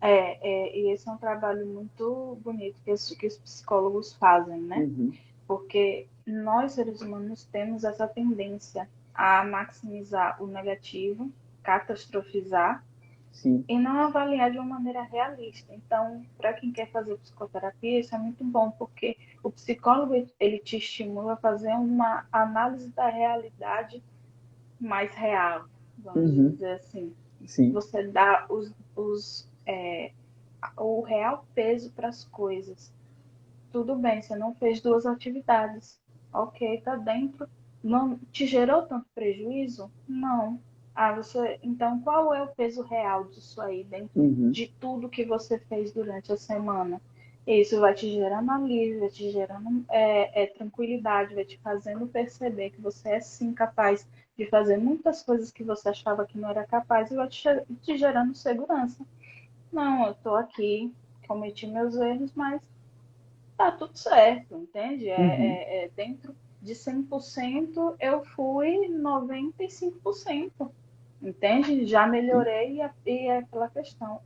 E esse é um trabalho muito bonito que os psicólogos fazem, né? Uhum. Porque nós, seres humanos, temos essa tendência a maximizar o negativo, catastrofizar Sim. e não avaliar de uma maneira realista. Então, para quem quer fazer psicoterapia, isso é muito bom, porque o psicólogo ele te estimula a fazer uma análise da realidade mais real, vamos Uhum. dizer assim. Sim. Você dá o real peso para as coisas. Tudo bem, você não fez 2 atividades. Ok, tá dentro. Não te gerou tanto prejuízo? Não. Então qual é o peso real disso aí dentro Uhum. de tudo que você fez durante a semana? Isso vai te gerando alívio, vai te gerando tranquilidade, vai te fazendo perceber que você é sim capaz de fazer muitas coisas que você achava que não era capaz e vai te gerando segurança. Não, eu tô aqui, cometi meus erros, mas tá tudo certo, entende? Uhum. Dentro de 100% eu fui 95%, entende? Já Sim. melhorei e é aquela questão.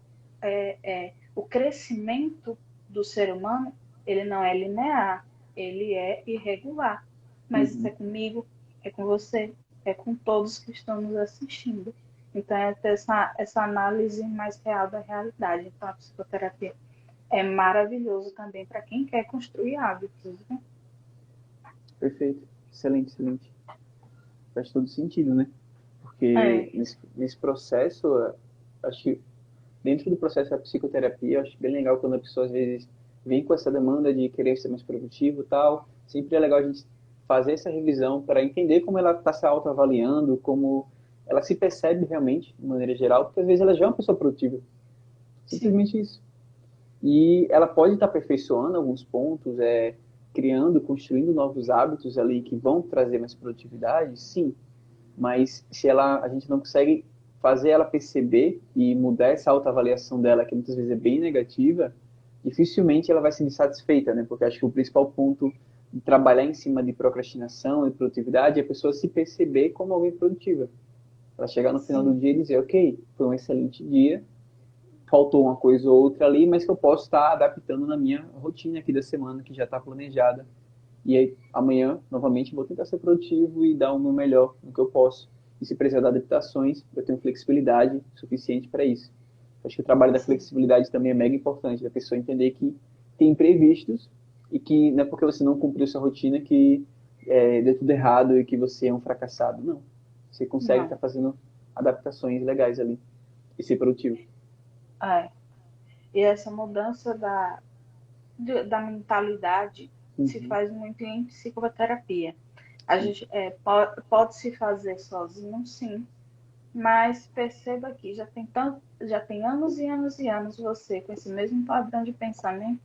O crescimento do ser humano, ele não é linear, ele é irregular. Mas isso é Uhum. comigo, é com você, é com todos que estão nos assistindo. Então, é ter essa análise mais real da realidade. Então, a psicoterapia é maravilhoso também para quem quer construir hábitos, né? Perfeito. Excelente, excelente. Faz todo sentido, né? Porque É, nesse processo, acho que dentro do processo da psicoterapia, eu acho bem legal quando a pessoa às vezes vem com essa demanda de querer ser mais produtivo e tal. Sempre é legal a gente fazer essa revisão para entender como ela está se autoavaliando, como ela se percebe realmente, de maneira geral, porque às vezes ela já é uma pessoa produtiva. sim, Simplesmente isso. E ela pode estar aperfeiçoando alguns pontos, criando, construindo novos hábitos ali que vão trazer mais produtividade, sim. Mas se a gente não consegue fazer ela perceber e mudar essa autoavaliação dela, que muitas vezes é bem negativa, dificilmente ela vai se sentir satisfeita, né? Porque acho que o principal ponto de trabalhar em cima de procrastinação e produtividade é a pessoa se perceber como alguém produtiva. Ela chegar no final do sim, dia e dizer, ok, foi um excelente dia, faltou uma coisa ou outra ali, mas que eu posso estar adaptando na minha rotina aqui da semana, que já está planejada. E aí, amanhã, novamente, vou tentar ser produtivo e dar o meu melhor no que eu posso. E se precisar de adaptações, eu tenho flexibilidade suficiente para isso. Acho que o trabalho da sim, flexibilidade também é mega importante, da pessoa entender que tem imprevistos e que não é porque você não cumpriu sua rotina que deu tudo errado e que você é um fracassado. Não. Você consegue estar não, fazendo adaptações legais ali e ser produtivo. é. E essa mudança da mentalidade se Uhum. faz muito em psicoterapia. A Sim. gente pode se fazer sozinho, sim, mas perceba que já tem anos e anos e anos você com esse mesmo padrão de pensamento.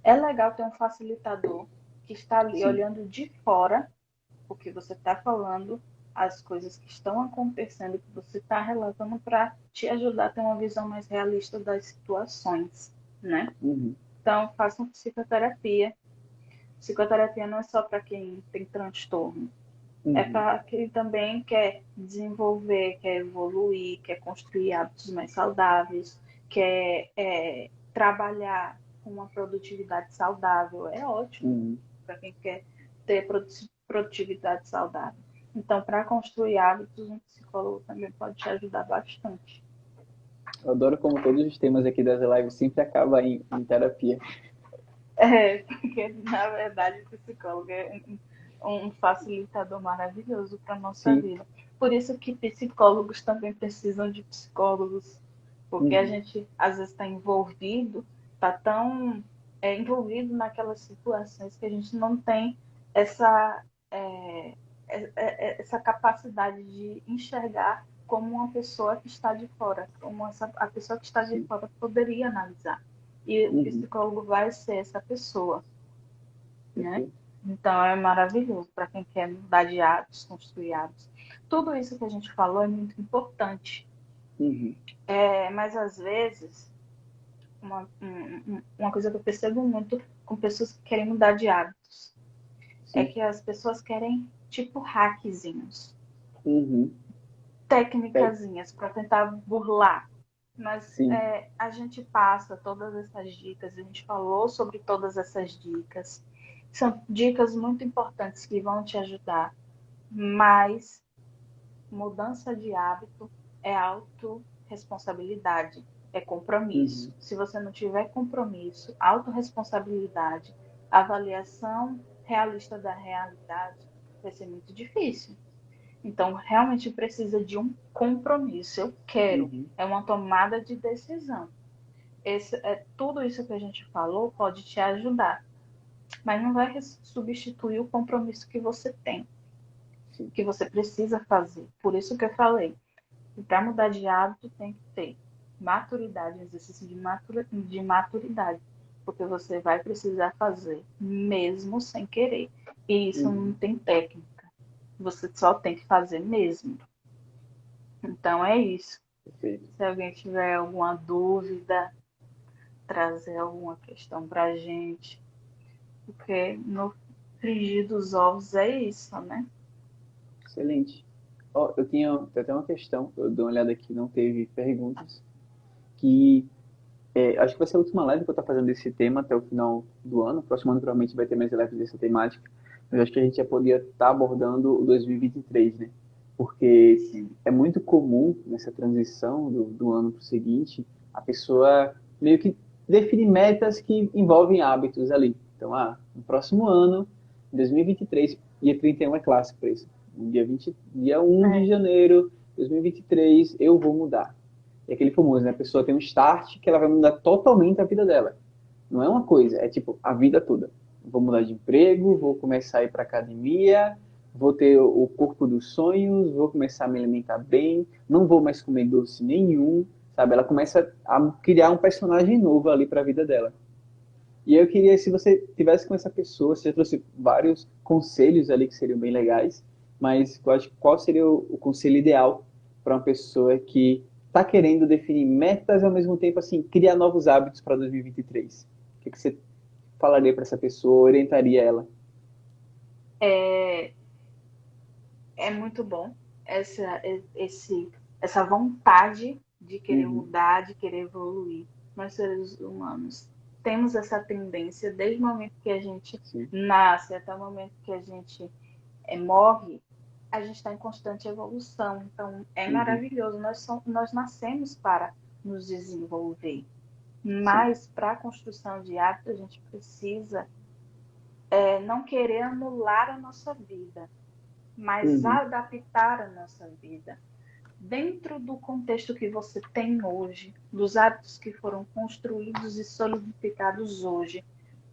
É legal ter um facilitador que está ali Sim. olhando de fora o que você está falando, as coisas que estão acontecendo, que você está relatando, para te ajudar a ter uma visão mais realista das situações, né? Uhum. Então, façam psicoterapia. Psicoterapia não é só para quem tem transtorno, é Uhum. para quem também quer desenvolver, quer evoluir, quer construir hábitos mais saudáveis, quer trabalhar com uma produtividade saudável. É ótimo Uhum. para quem quer ter produtividade saudável. Então, para construir hábitos, um psicólogo também pode te ajudar bastante. Eu adoro como todos os temas aqui das lives sempre acabam em terapia. Porque, na verdade, o psicólogo é um facilitador maravilhoso para a nossa Sim. vida. Por isso que psicólogos também precisam de psicólogos, porque a Uhum. gente às vezes está envolvido, está tão envolvido naquelas situações que a gente não tem essa, é, essa capacidade de enxergar como uma pessoa que está de fora, como a pessoa que está de Sim. fora poderia analisar. E o Uhum. psicólogo vai ser essa pessoa, né? Perfeito. Então é maravilhoso para quem quer mudar de hábitos, construir hábitos. Tudo isso que a gente falou é muito importante. Uhum. Mas às vezes, uma coisa que eu percebo muito com pessoas que querem mudar de hábitos é Sim. que as pessoas querem tipo hackzinhos, Uhum. É, técnicazinhas para tentar burlar. Mas sim. a gente passa todas essas dicas, a gente falou sobre todas essas dicas. São dicas muito importantes que vão te ajudar, mas mudança de hábito é autorresponsabilidade, é compromisso. Uhum. Se você não tiver compromisso, autorresponsabilidade, avaliação realista da realidade, vai ser muito difícil. Então, realmente precisa de um compromisso. Eu quero. Uhum. É uma tomada de decisão. Tudo isso que a gente falou pode te ajudar, mas não vai substituir o compromisso que você tem, Sim. que você precisa fazer. Por isso que eu falei, para mudar de hábito tem que ter maturidade, exercício de maturidade, porque você vai precisar fazer, mesmo sem querer. E isso não Uhum. tem técnica. Você só tem que fazer mesmo. Então é isso. Perfeito. Se alguém tiver alguma dúvida, trazer alguma questão para a gente, porque no frigir dos ovos é isso, né? Excelente. Ó, tem até uma questão, eu dei uma olhada aqui, não teve perguntas, que acho que vai ser a última live que eu estou fazendo desse tema até o final do ano. Próximo ano provavelmente vai ter mais lives dessa temática. Mas acho que a gente já poderia estar abordando o 2023, né? Porque Sim. é muito comum nessa transição do ano para o seguinte, a pessoa meio que define metas que envolvem hábitos ali. Então, no próximo ano, em 2023, dia 31 é clássico para isso. No dia 1 de É. janeiro de 2023, eu vou mudar. É aquele famoso, né? A pessoa tem um start que ela vai mudar totalmente a vida dela. Não é uma coisa, é tipo a vida toda. Vou mudar de emprego, vou começar a ir para academia, vou ter o corpo dos sonhos, vou começar a me alimentar bem, não vou mais comer doce nenhum, sabe? Ela começa a criar um personagem novo ali para a vida dela. E eu queria, se você tivesse com essa pessoa, você trouxe vários conselhos ali que seriam bem legais, mas eu acho, qual seria o conselho ideal para uma pessoa que está querendo definir metas e ao mesmo tempo assim criar novos hábitos para 2023? O que você falaria para essa pessoa, orientaria ela? É, é muito bom essa, essa vontade de querer Uhum. mudar, de querer evoluir. Nós, seres humanos, temos essa tendência desde o momento que a gente Sim. nasce até o momento que a gente morre, a gente está em constante evolução. Então, é Uhum. maravilhoso. Nós nascemos para nos desenvolver. Sim. Mas, para a construção de hábitos, a gente precisa não querer anular a nossa vida, mas Uhum. adaptar a nossa vida dentro do contexto que você tem hoje, dos hábitos que foram construídos e solidificados hoje.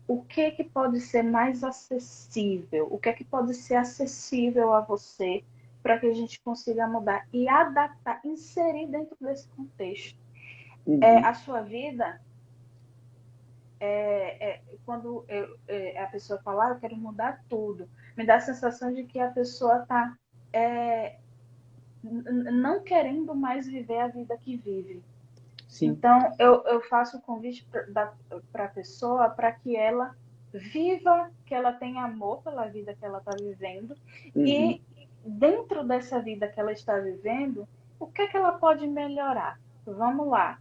O que é que pode ser mais acessível? O que é que pode ser acessível a você para que a gente consiga mudar e adaptar, inserir dentro desse contexto? Uhum. A sua vida, quando a pessoa fala, eu quero mudar tudo, me dá a sensação de que a pessoa está não querendo mais viver a vida que vive. Sim. Então, eu faço o convite para a pessoa para que ela viva, que ela tenha amor pela vida que ela está vivendo. Uhum. E dentro dessa vida que ela está vivendo, o que é que ela pode melhorar? Vamos lá,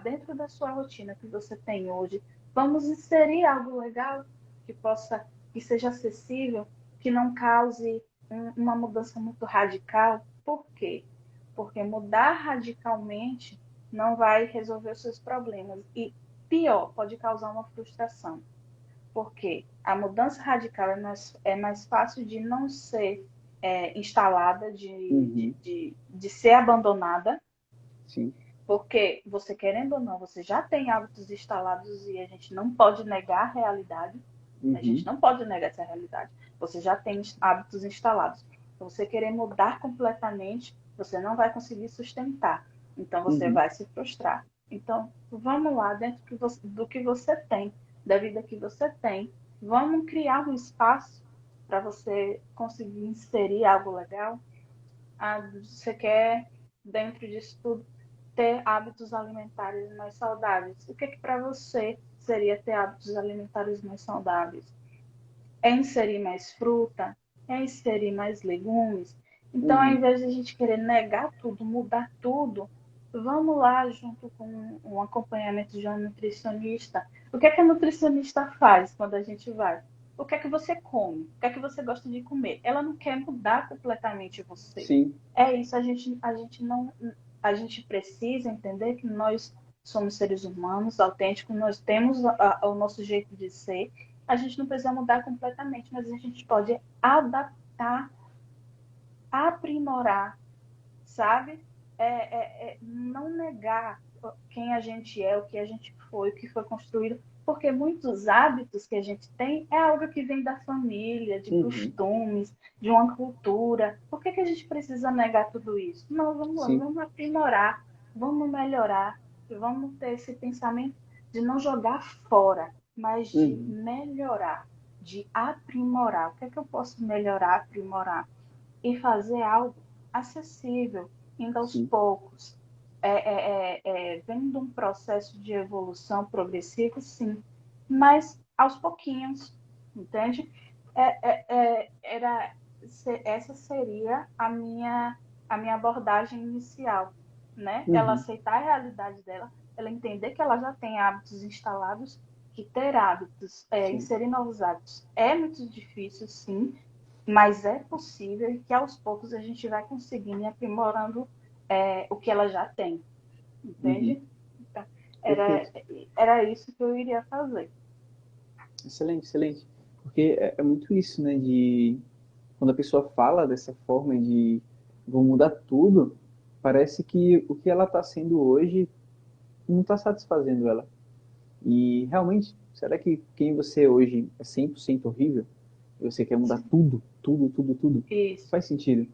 dentro da sua rotina que você tem hoje, vamos inserir algo legal que seja acessível, que não cause uma mudança muito radical. Por quê? Porque mudar radicalmente não vai resolver os seus problemas. E pior, pode causar uma frustração. Porque a mudança radical é mais fácil de não ser instalada, Uhum. de ser abandonada, Sim. porque você, querendo ou não, você já tem hábitos instalados e a gente não pode negar a realidade. A gente Uhum. não pode negar essa realidade. Você já tem hábitos instalados. Então, você querer mudar completamente, você não vai conseguir sustentar. Então, você Uhum. vai se frustrar. Então, vamos lá, dentro do que você tem, da vida que você tem, vamos criar um espaço para você conseguir inserir algo legal. Você quer, dentro disso tudo, ter hábitos alimentares mais saudáveis. O que para você seria ter hábitos alimentares mais saudáveis? É inserir mais fruta? É inserir mais legumes? Então, ao Uhum. invés de a gente querer negar tudo, mudar tudo, vamos lá junto com um acompanhamento de uma nutricionista. O que é que a nutricionista faz quando a gente vai? O que é que você come? O que é que você gosta de comer? Ela não quer mudar completamente você. Sim. É isso, a gente não, a gente precisa entender que nós somos seres humanos autênticos, nós temos o nosso jeito de ser. A gente não precisa mudar completamente, mas a gente pode adaptar, aprimorar, sabe? Não negar quem a gente é, o que a gente foi, o que foi construído, porque muitos hábitos que a gente tem é algo que vem da família, de Uhum. costumes, de uma cultura. Por que a gente precisa negar tudo isso? Não, vamos lá, Sim. vamos aprimorar, vamos melhorar, vamos ter esse pensamento de não jogar fora, mas de Uhum. melhorar, de aprimorar. O que é que eu posso melhorar, aprimorar? E fazer algo acessível, indo aos Sim. poucos, vendo um processo de evolução progressivo, sim, mas aos pouquinhos, entende? Essa seria a minha abordagem inicial, né? Ela Uhum. aceitar a realidade dela, ela entender que ela já tem hábitos instalados, que ter hábitos, Sim. inserir novos hábitos é muito difícil, sim, mas é possível e que aos poucos a gente vai conseguindo e aprimorando o que ela já tem, Uhum. entende? Então, era, Perfeito. era isso que eu iria fazer. Excelente, excelente. Porque é muito isso, né? De quando a pessoa fala dessa forma de vou mudar tudo, parece que o que ela está sendo hoje não está satisfazendo ela. E realmente, será que quem você é hoje é 100% horrível? E você quer mudar tudo, tudo, tudo, tudo? Isso. Faz sentido.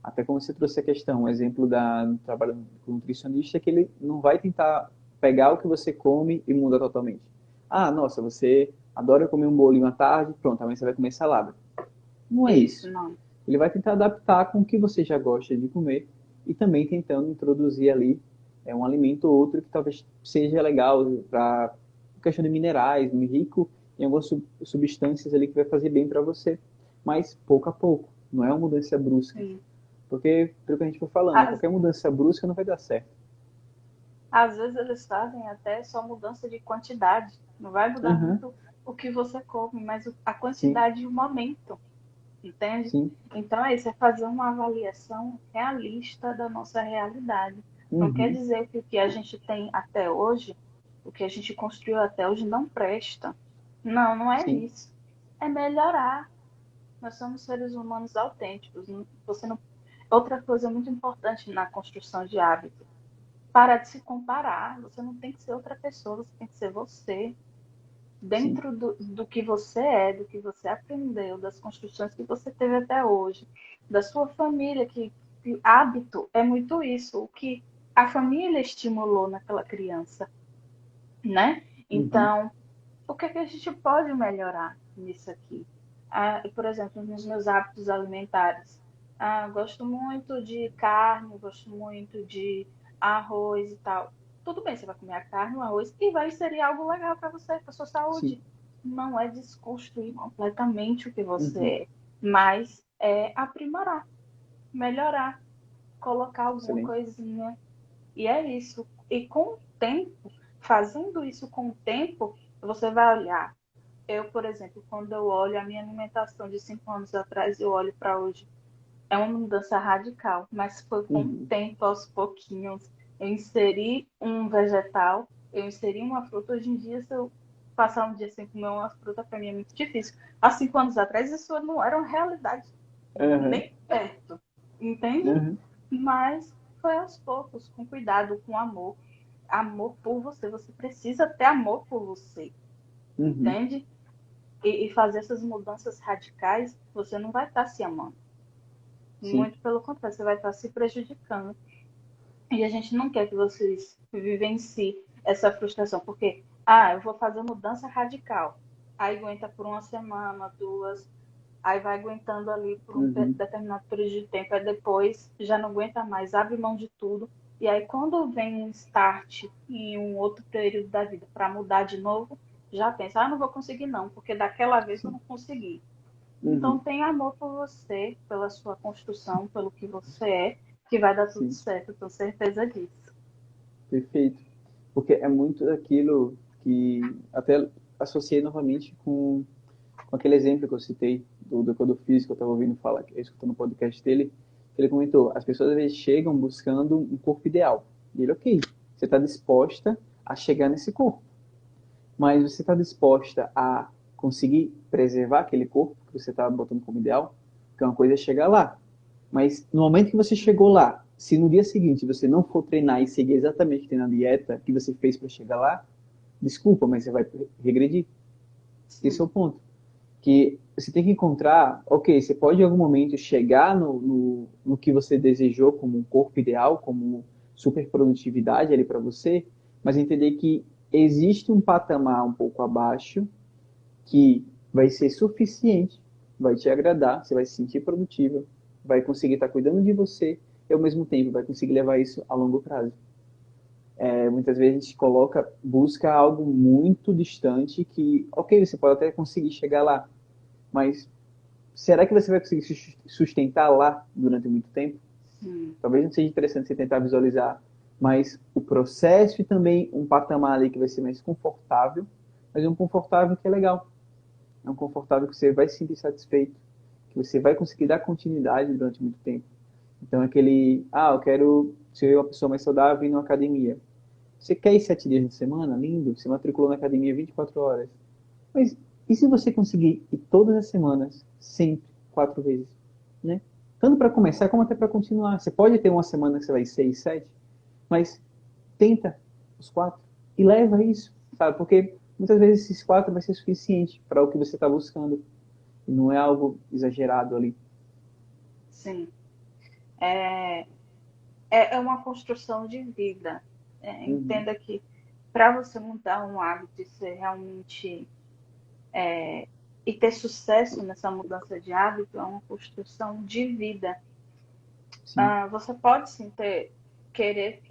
Até como você trouxe a questão, o exemplo do trabalho com nutricionista é que ele não vai tentar pegar o que você come e mudar totalmente. Ah, nossa, você adora comer um bolinho à tarde, pronto, amanhã você vai comer salada. Não é Isso, isso. não. Ele vai tentar adaptar com o que você já gosta de comer e também tentando introduzir ali um alimento ou outro que talvez seja legal para questão de minerais, rico em algumas substâncias ali que vai fazer bem para você, mas pouco a pouco, não é uma mudança brusca. Sim. Porque, pelo que a gente foi falando, Às, qualquer mudança brusca não vai dar certo. às vezes eles fazem até só mudança de quantidade. Não vai mudar Aham, muito o que você come, mas a sim, quantidade e o momento, entende? sim, Então é isso, é fazer uma avaliação realista da nossa realidade. Não quer uhum, dizer que o que a gente tem até hoje, o que a gente construiu até hoje não presta. Não, não é sim, isso. É melhorar. Nós somos seres humanos autênticos. Você não... Outra coisa muito importante na construção de hábito, parar de se comparar. Você não tem que ser outra pessoa, você tem que ser você. sim, Dentro do que você é, do que você aprendeu, das construções que você teve até hoje, da sua família, que hábito é muito isso, o que a família estimulou naquela criança, né? uhum, Então, o que é que a gente pode melhorar nisso aqui? Por exemplo, nos meus hábitos alimentares. Gosto muito de carne, gosto muito de arroz e tal. Tudo bem, você vai comer a carne, o arroz, e vai ser algo legal para você, para sua Sim. saúde. Não é desconstruir completamente o que você Uhum. é, mas é aprimorar, melhorar, colocar alguma Excelente. coisinha. E é isso. E com o tempo, fazendo isso com o tempo, você vai olhar. Eu, por exemplo, quando eu olho a minha alimentação de 5 anos atrás, eu olho para hoje. É uma mudança radical, mas foi com o Uhum. tempo, aos pouquinhos. Eu inseri um vegetal, eu inseri uma fruta. Hoje em dia, se eu passar um dia sem comer uma fruta, para mim é muito difícil. Há 5 anos atrás, isso não era uma realidade, Uhum. nem perto, entende? Uhum. Mas foi aos poucos, com cuidado, com amor. Amor por você. Você precisa ter amor por você, Uhum. entende? E fazer essas mudanças radicais, você não vai estar se amando. Sim. Muito pelo contrário, você vai estar se prejudicando. E a gente não quer que vocês vivenciem essa frustração, porque, eu vou fazer mudança radical. Aí aguenta por uma semana, duas, aí vai aguentando ali por um Uhum. determinado período de tempo, aí depois já não aguenta mais, abre mão de tudo. E aí quando vem um start em um outro período da vida para mudar de novo, já pensa, não vou conseguir não, porque daquela vez eu Sim. não consegui. Então, Uhum. tenha amor por você, pela sua construção, pelo que você é, que vai dar tudo Sim. certo, eu tenho certeza disso. Perfeito. Porque é muito daquilo que até associei novamente com aquele exemplo que eu citei do educador físico, eu estava ouvindo falar, escutando o podcast dele, que ele comentou, as pessoas às vezes chegam buscando um corpo ideal. E ele, ok, você está disposta a chegar nesse corpo, mas você está disposta a conseguir preservar aquele corpo que você está botando como ideal? Porque uma coisa é chegar lá, mas no momento que você chegou lá, se no dia seguinte você não for treinar e seguir exatamente na dieta que você fez para chegar lá, desculpa, mas você vai regredir. Esse é o Sim. ponto. Que você tem que encontrar, ok, você pode em algum momento chegar no que você desejou como um corpo ideal, como super produtividade ali para você, mas entender que existe um patamar um pouco abaixo que vai ser suficiente, vai te agradar, você vai se sentir produtiva, vai conseguir estar cuidando de você e ao mesmo tempo vai conseguir levar isso a longo prazo. Muitas vezes a gente busca algo muito distante que, ok, você pode até conseguir chegar lá, mas será que você vai conseguir se sustentar lá durante muito tempo? Sim. Talvez não seja interessante você tentar visualizar, mas o processo e também um patamar ali que vai ser mais confortável, mas um confortável que é legal. É um confortável que você vai se sentir satisfeito, que você vai conseguir dar continuidade durante muito tempo. Então, eu quero ser uma pessoa mais saudável e ir numa academia. Você quer ir 7 dias de semana? Lindo, você matriculou na academia 24 horas. Mas e se você conseguir ir todas as semanas, sempre, 4 vezes? Né? Tanto para começar como até para continuar. Você pode ter uma semana que você vai 6, 7, mas tenta os 4 e leva isso, sabe? Porque muitas vezes esses 4 vai ser suficiente para o que você está buscando. E não é algo exagerado ali. Sim. É, é uma construção de vida. Uhum. Entenda que para você mudar um hábito e ser realmente e ter sucesso nessa mudança de hábito é uma construção de vida. Sim. Você pode sim querer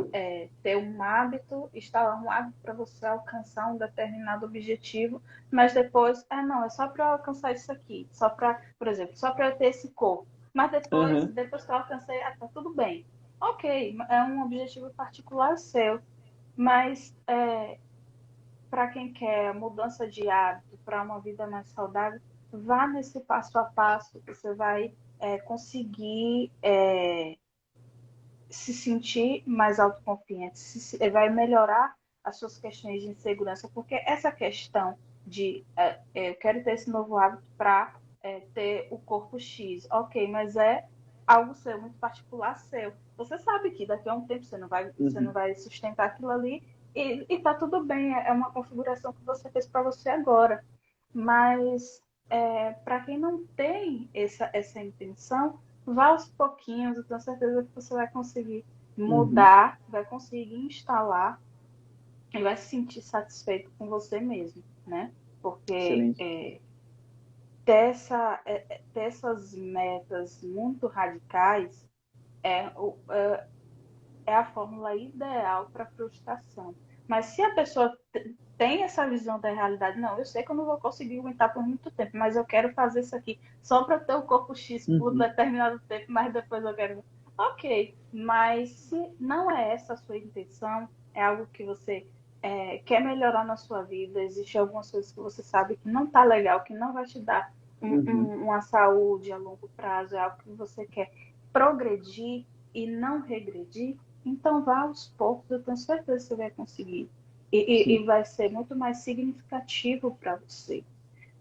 ter um hábito, instalar um hábito para você alcançar um determinado objetivo, mas depois, não, é só para alcançar isso aqui, só para, por exemplo, só para eu ter esse corpo. Mas depois, Uhum. depois que eu alcancei, tá tudo bem. Ok, é um objetivo particular seu, mas para quem quer mudança de hábito, para uma vida mais saudável, vá nesse passo a passo, você vai conseguir se sentir mais autoconfiante, vai melhorar as suas questões de insegurança, porque essa questão de eu quero ter esse novo hábito para ter o corpo X, ok, mas é algo seu, muito particular seu. Você sabe que daqui a um tempo você não Uhum. vai sustentar aquilo ali e tá tudo bem, é uma configuração que você fez para você agora. Mas para quem não tem essa intenção, vá aos pouquinhos, eu tenho certeza que você vai conseguir Uhum. mudar, vai conseguir instalar e vai se sentir satisfeito com você mesmo, né? Porque Excelente. ter essas metas muito radicais é, é a fórmula ideal para frustração. Mas se a pessoa tem essa visão da realidade, não, eu sei que eu não vou conseguir aguentar por muito tempo, mas eu quero fazer isso aqui só para ter o corpo X por Uhum. determinado tempo, mas depois eu quero. Ok, mas se não é essa a sua intenção, é algo que você quer melhorar na sua vida, existem algumas coisas que você sabe que não está legal, que não vai te dar Uhum. uma saúde a longo prazo, é algo que você quer progredir e não regredir, então vá aos poucos, eu tenho certeza que você vai conseguir. E Sim. vai ser muito mais significativo para você.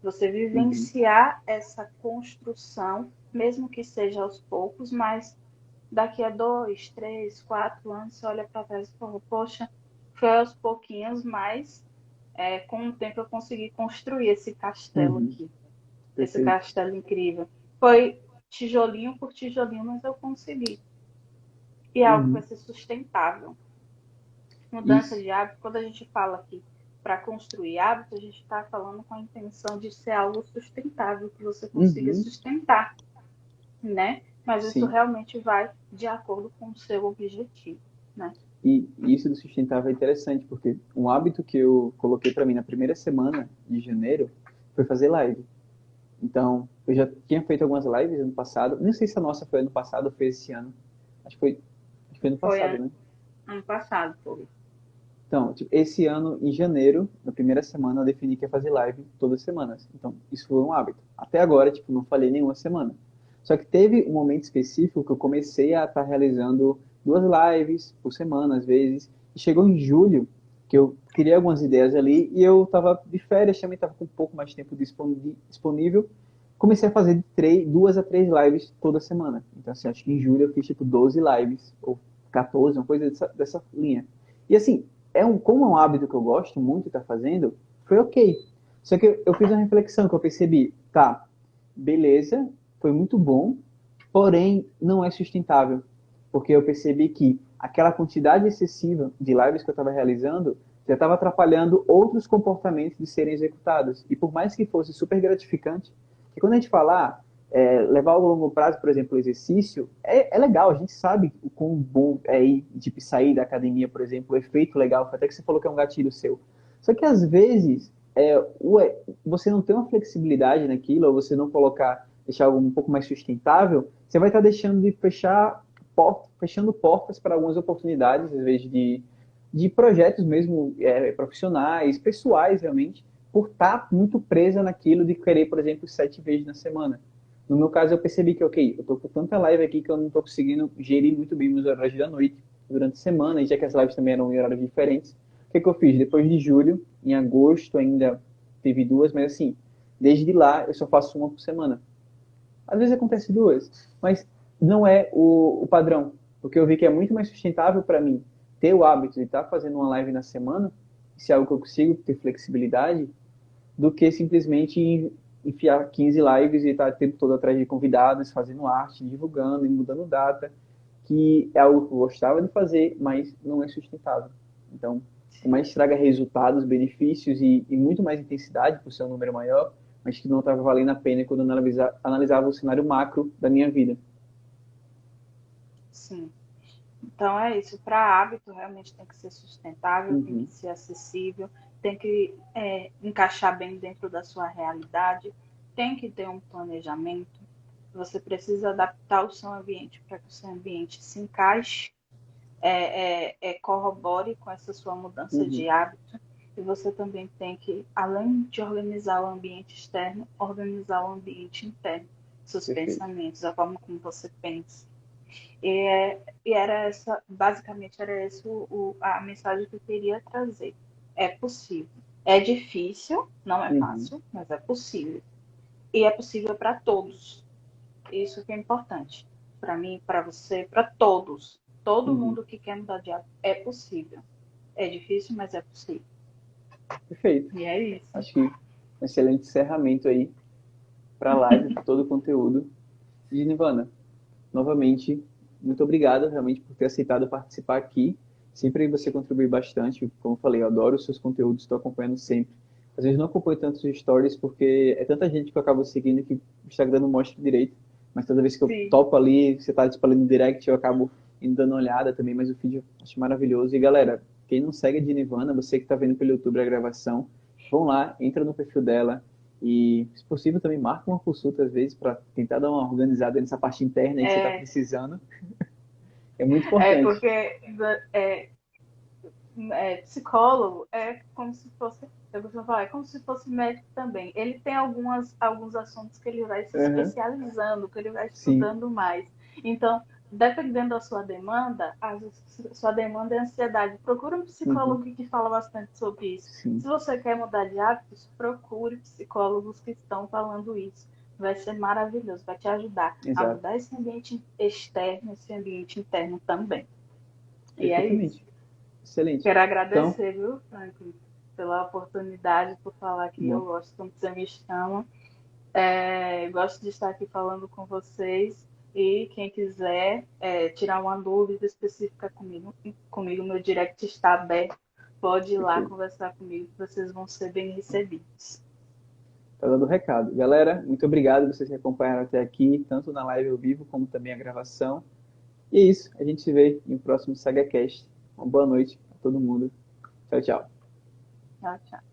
Você Uhum. vivenciar essa construção, mesmo que seja aos poucos, mas daqui a 2, 3, 4 anos, você olha para trás e fala, poxa, foi aos pouquinhos, mas com o tempo eu consegui construir esse castelo Uhum. aqui, esse Perfeito. castelo incrível. Foi tijolinho por tijolinho, mas eu consegui. E é algo que vai Uhum. ser sustentável. Mudança Isso. de hábito, quando a gente fala aqui para construir hábito, a gente está falando com a intenção de ser algo sustentável, que você consiga Uhum. sustentar, né? Mas isso Sim. realmente vai de acordo com o seu objetivo, né? E isso do sustentável é interessante, porque um hábito que eu coloquei para mim na primeira semana de janeiro foi fazer live. Então, eu já tinha feito algumas lives ano passado. Não sei se a nossa foi ano passado ou foi esse ano. Acho que foi ano Foi passado, né? ano passado, foi. Então, tipo, esse ano, em janeiro, na primeira semana, eu defini que ia fazer live todas as semanas. Então, isso foi um hábito. Até agora, tipo, não falhei nenhuma semana. Só que teve um momento específico que eu comecei a estar realizando 2 lives por semana, às vezes. E chegou em julho, que eu criei algumas ideias ali, e eu estava de férias, também estava com um pouco mais de tempo disponível. Comecei a fazer 2 a 3 lives toda semana. Então, assim, acho que em julho eu fiz, tipo, 12 lives, ou 14, uma coisa dessa linha. E assim, como é um hábito que eu gosto muito de estar fazendo, foi ok. Só que eu fiz uma reflexão que eu percebi, tá, beleza, foi muito bom, porém não é sustentável. Porque eu percebi que aquela quantidade excessiva de lives que eu estava realizando já estava atrapalhando outros comportamentos de serem executados. E por mais que fosse super gratificante, que quando a gente falar levar ao longo prazo, por exemplo, o exercício, é legal, a gente sabe o quão bom é ir, tipo, sair da academia, por exemplo, o efeito legal, até que você falou que é um gatilho seu. Só que às vezes você não tem uma flexibilidade naquilo, ou você não colocar, deixar algo um pouco mais sustentável, você vai estar deixando de fechando portas para algumas oportunidades, às vezes de projetos mesmo profissionais, pessoais realmente, por estar muito presa naquilo de querer, por exemplo, 7 vezes na semana. No meu caso, eu percebi que, ok, eu tô com tanta live aqui que eu não tô conseguindo gerir muito bem meus horários da noite durante a semana, e já que as lives também eram em horários diferentes, o que, que eu fiz? Depois de julho, em agosto ainda teve 2, mas assim, desde lá eu só faço uma por semana. Às vezes acontece 2, mas não é o padrão, porque eu vi que é muito mais sustentável para mim ter o hábito de estar fazendo uma live na semana, se é algo que eu consigo ter flexibilidade, do que simplesmente enfiar 15 lives e estar o tempo todo atrás de convidados, fazendo arte, divulgando e mudando data, que é algo que eu gostava de fazer, mas não é sustentável. Então, o Sim, mais traga resultados, benefícios e muito mais intensidade por ser um número maior, mas que não estava valendo a pena quando eu analisava o cenário macro da minha vida. sim. Então é isso. Para hábito, realmente tem que ser sustentável, tem que Uhum, ser acessível, tem que encaixar bem dentro da sua realidade, tem que ter um planejamento. Você precisa adaptar o seu ambiente para que o seu ambiente se encaixe, corrobore com essa sua mudança uhum, de hábito. E você também tem que, além de organizar o ambiente externo, organizar o ambiente interno, seus perfeito. pensamentos, a forma como você pensa. E era essa, basicamente era essa a mensagem que eu queria trazer. É possível. É difícil, não é Uhum, fácil, mas é possível. E é possível para todos. Isso que é importante. Para mim, para você, para todos. Todo uhum, mundo que quer mudar de hábito é possível. É difícil, mas é possível. perfeito. E é isso. Acho que um excelente encerramento aí para a live, para todo o conteúdo. E, Nivana, novamente, muito obrigado realmente por ter aceitado participar aqui. Sempre você contribui bastante. Como eu falei, eu adoro os seus conteúdos, estou acompanhando sempre. Às vezes não acompanho tantos stories porque é tanta gente que eu acabo seguindo que o Instagram não mostra direito. Mas toda vez que eu Sim. topo ali, você tá disparando no direct, eu acabo indo dando uma olhada também, mas o vídeo eu acho maravilhoso. E galera, quem não segue a Dinivana, você que tá vendo pelo YouTube a gravação, vão lá, entra no perfil dela e, se possível, também marca uma consulta às vezes para tentar dar uma organizada nessa parte interna aí que você tá É, precisando. É muito é importante. porque é, psicólogo é como se fosse, eu costumo falar, é como se fosse médico também. Ele tem alguns assuntos que ele vai se Aham, especializando, que ele vai sim. estudando mais. Então, dependendo da sua demanda, sua demanda é ansiedade. Procure um psicólogo Uhum, que fala bastante sobre isso. Se sim. você quer mudar de hábitos, procure psicólogos que estão falando isso. Vai ser maravilhoso, vai te ajudar a Exato. mudar esse ambiente externo, esse ambiente interno também. E é isso. Perfeitamente. Excelente. Quero Então, agradecer, viu, Franklin, pela oportunidade, por falar aqui. Eu bom, gosto quando você me chama. Gosto de estar aqui falando com vocês. E quem quiser tirar uma dúvida específica comigo, meu direct está aberto. Pode ir lá perfeito. conversar comigo, que vocês vão ser bem recebidos. Tá dando o recado. Galera, muito obrigado vocês que acompanharam até aqui, tanto na live ao vivo como também a gravação. E é isso. A gente se vê em um próximo SagaCast. Uma boa noite a todo mundo. Tchau, tchau. Tchau, tchau.